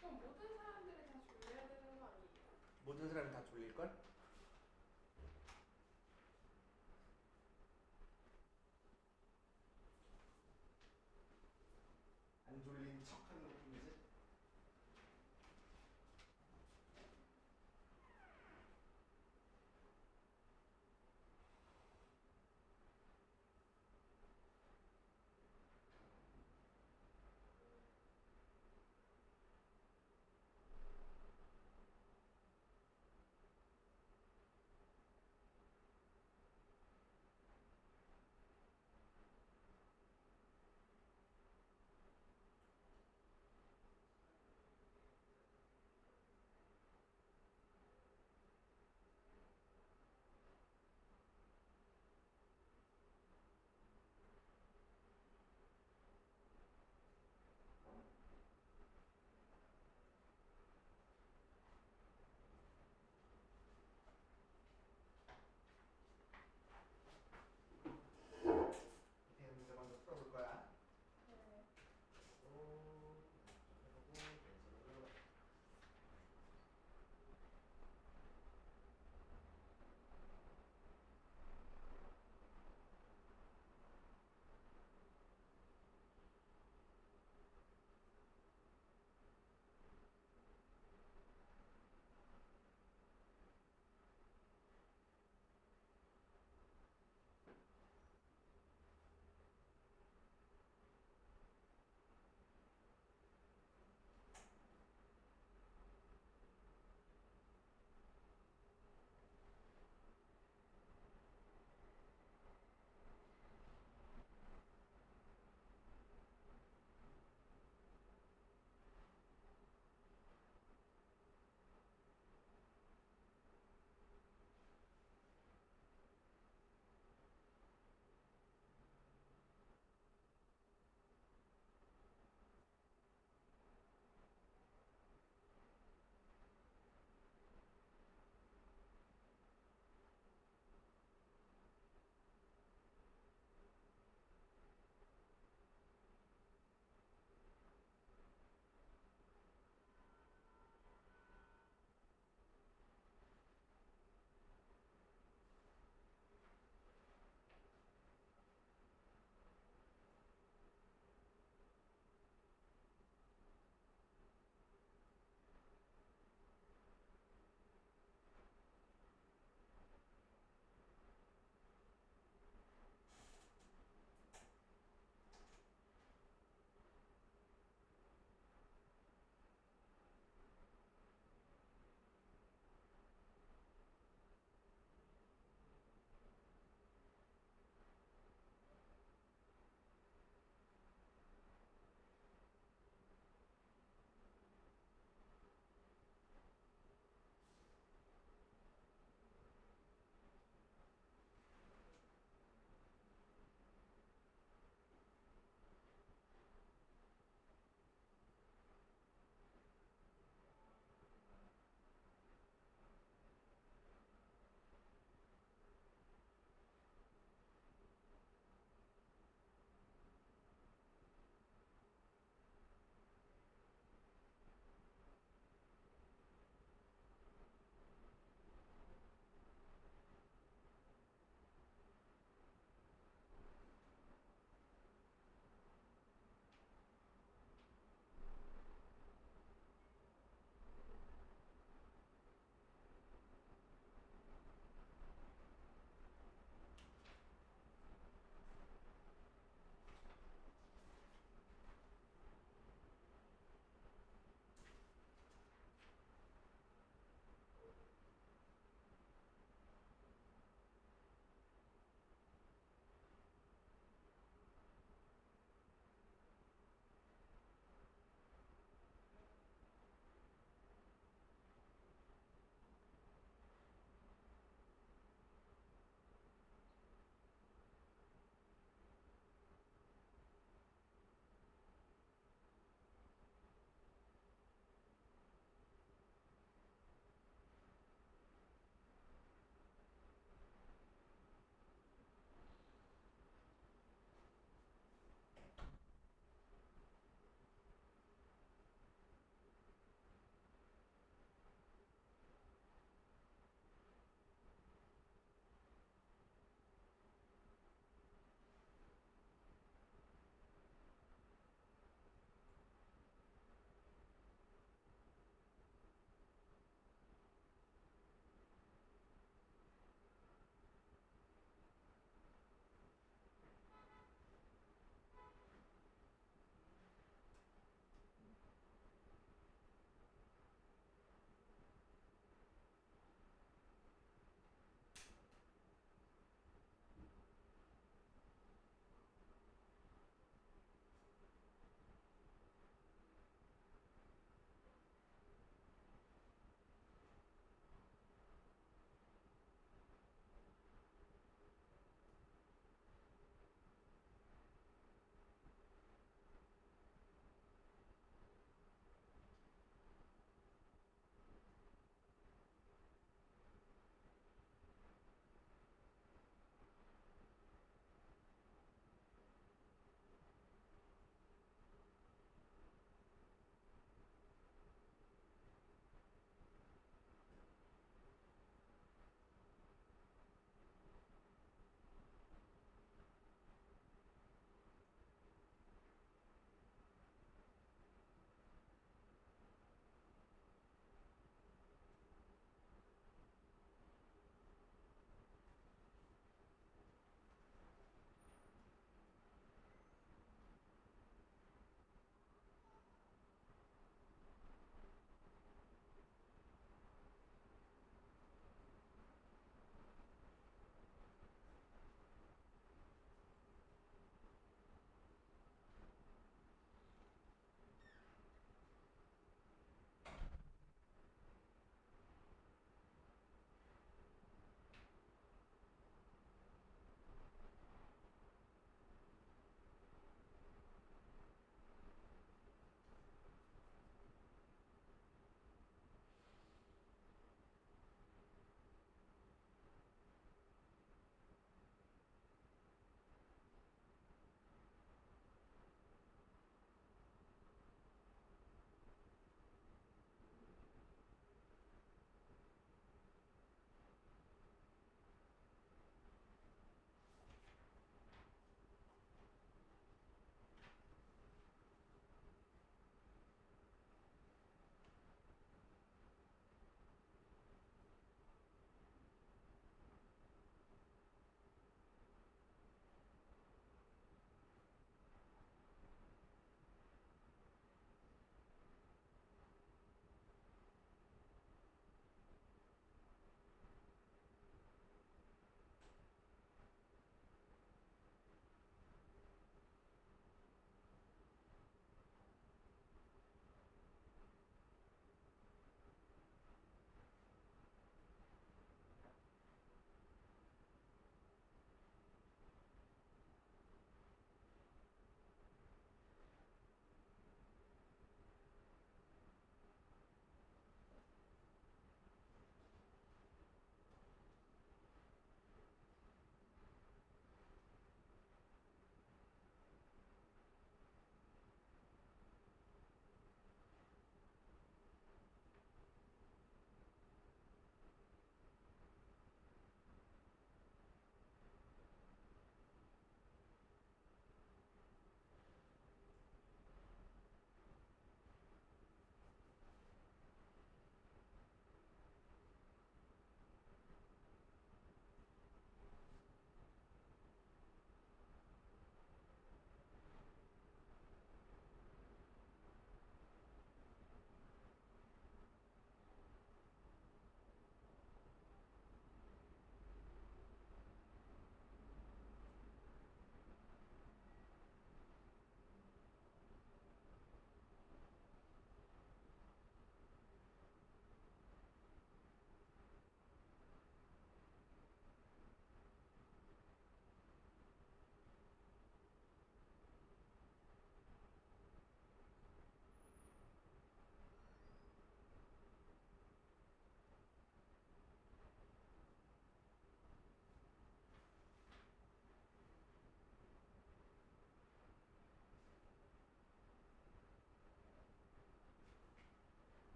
Speaker 2: 그럼 모든 사람들이 다 졸려야 되는 거 아니에요?
Speaker 3: 모든 사람이 다 졸릴걸? 안 졸린 척하는 것 뿐이지.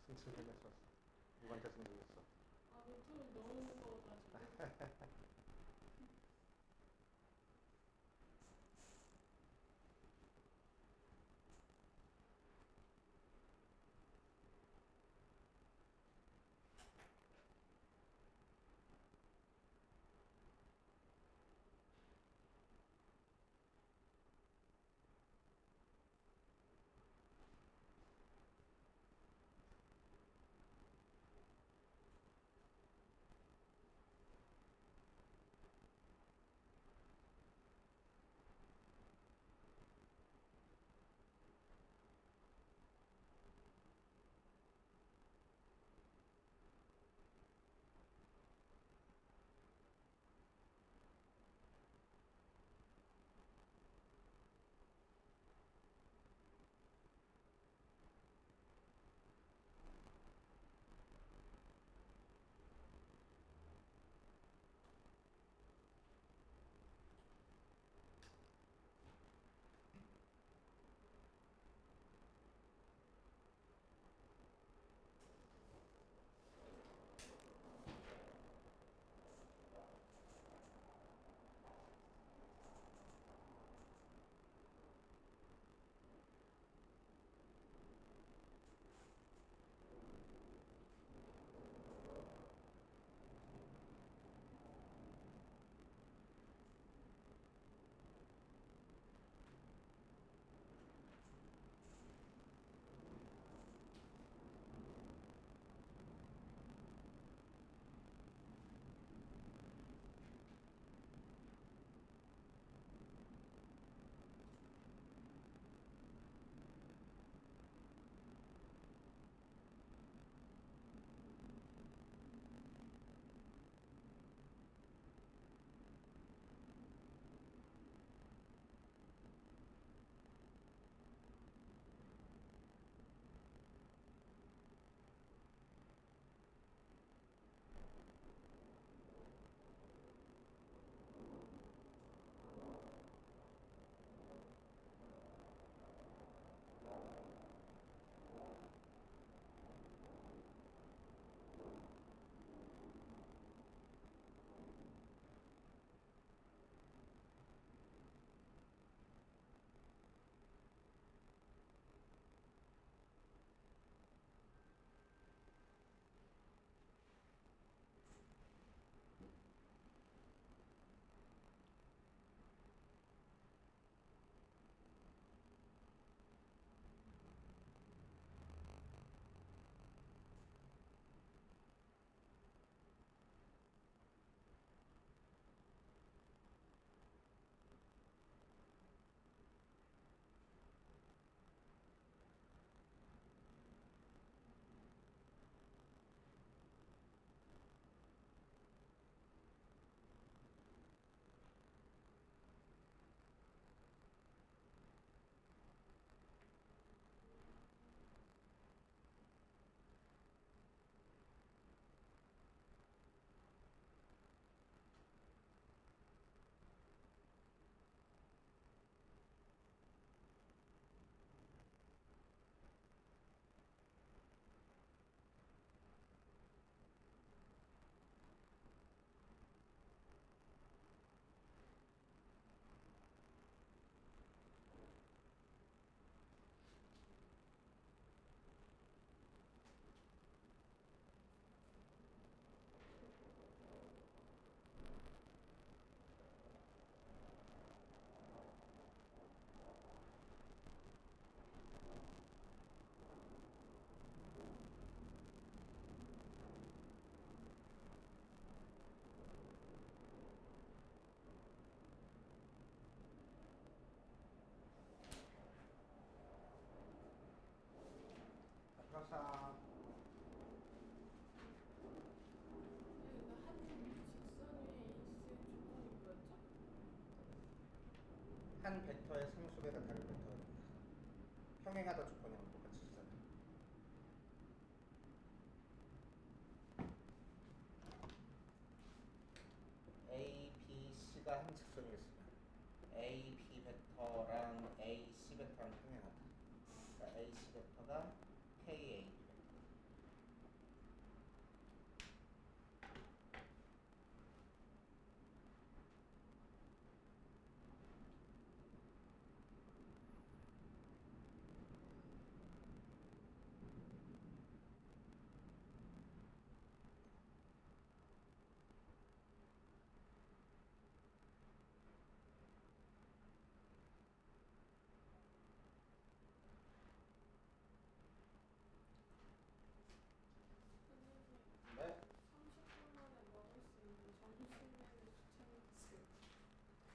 Speaker 3: 승질해냈어. 누구한테 승질했어?
Speaker 2: 아, 노트북 너무 무거워가지고.
Speaker 3: 가사
Speaker 2: 근데 한 직선 위에 있을 조건이 뭐였죠?
Speaker 3: 한 벡터의 상수배가 다른 벡터입니다. 평행하다 조건이랑 똑같이 쓰잖아요. A, B, C가 한 직선이겠으면 A, B 벡터랑 A, C 벡터랑 평행하다. 그러니까 A, C 벡터가 K, A 벡터.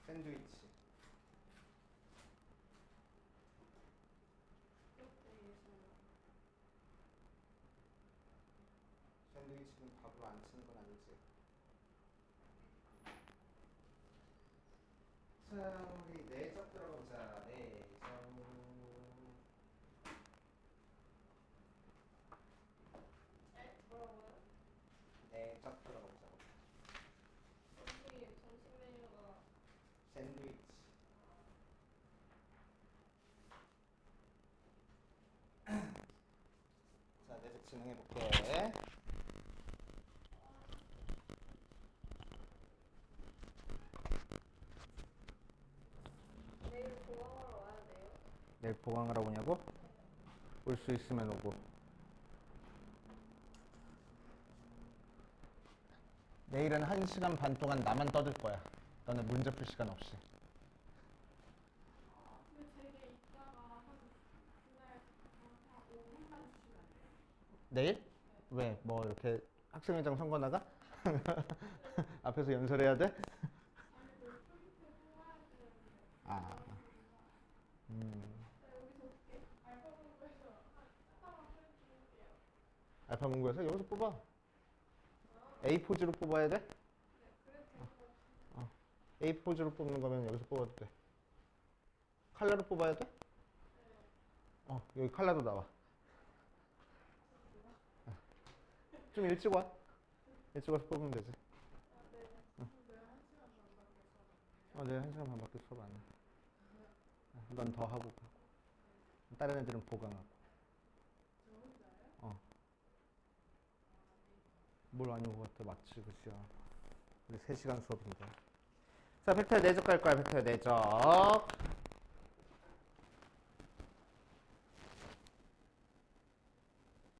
Speaker 3: 샌드위치. 샌드위치는 밥으로 안 치는 건 아니지. 자, 우리 내적 들어가보자. 내적.
Speaker 2: 네? 뭐라고요?
Speaker 3: 내적 들어가보자.
Speaker 2: 점심 메뉴가
Speaker 3: 샌드위치. 자, 내적 진행해볼게.
Speaker 2: 내일 보강하러 와야 돼요?
Speaker 3: 내일 보강하러 오냐고? 올 수 있으면 오고. 내일은 1시간 반 동안 나만 떠들 거야. 너는 문제 풀 시간 없이.
Speaker 2: 근데 되게 이따가 한 그날 한 5분만 주시면 안 돼요?
Speaker 3: 내일? 왜? 뭐 이렇게 학생회장 선거 나가? 앞에서 연설해야 돼?
Speaker 2: 아니 그 프린트 뽑아야 되는데
Speaker 3: 아.
Speaker 2: 나 여기서 어떻게 알파고에서 하나만 프린트 해볼게요.
Speaker 3: 알파문고에서 여기서 뽑아. A4지로 뽑아야 돼?
Speaker 2: 네, 그래도 될것 같아요.
Speaker 3: A4지로 뽑는 거면 여기서 뽑아도 돼. 칼라로 뽑아야 돼? 여기 칼라도 나와. 좀 일찍 와. 일찍 와서 뽑으면 되지.
Speaker 2: 근데 1시간 반밖에 수업 안 돼요?
Speaker 3: 네, 1시간 반밖에 수업 안 해. 넌 더 하고 가고. 다른 애들은 보강하고.
Speaker 2: 저 혼자요?
Speaker 3: 뭘 아닌 것 같아. 맞지, 그치야. 우리 3시간 수업인데. 자, 벡터 내적 갈 거야, 벡터 내적.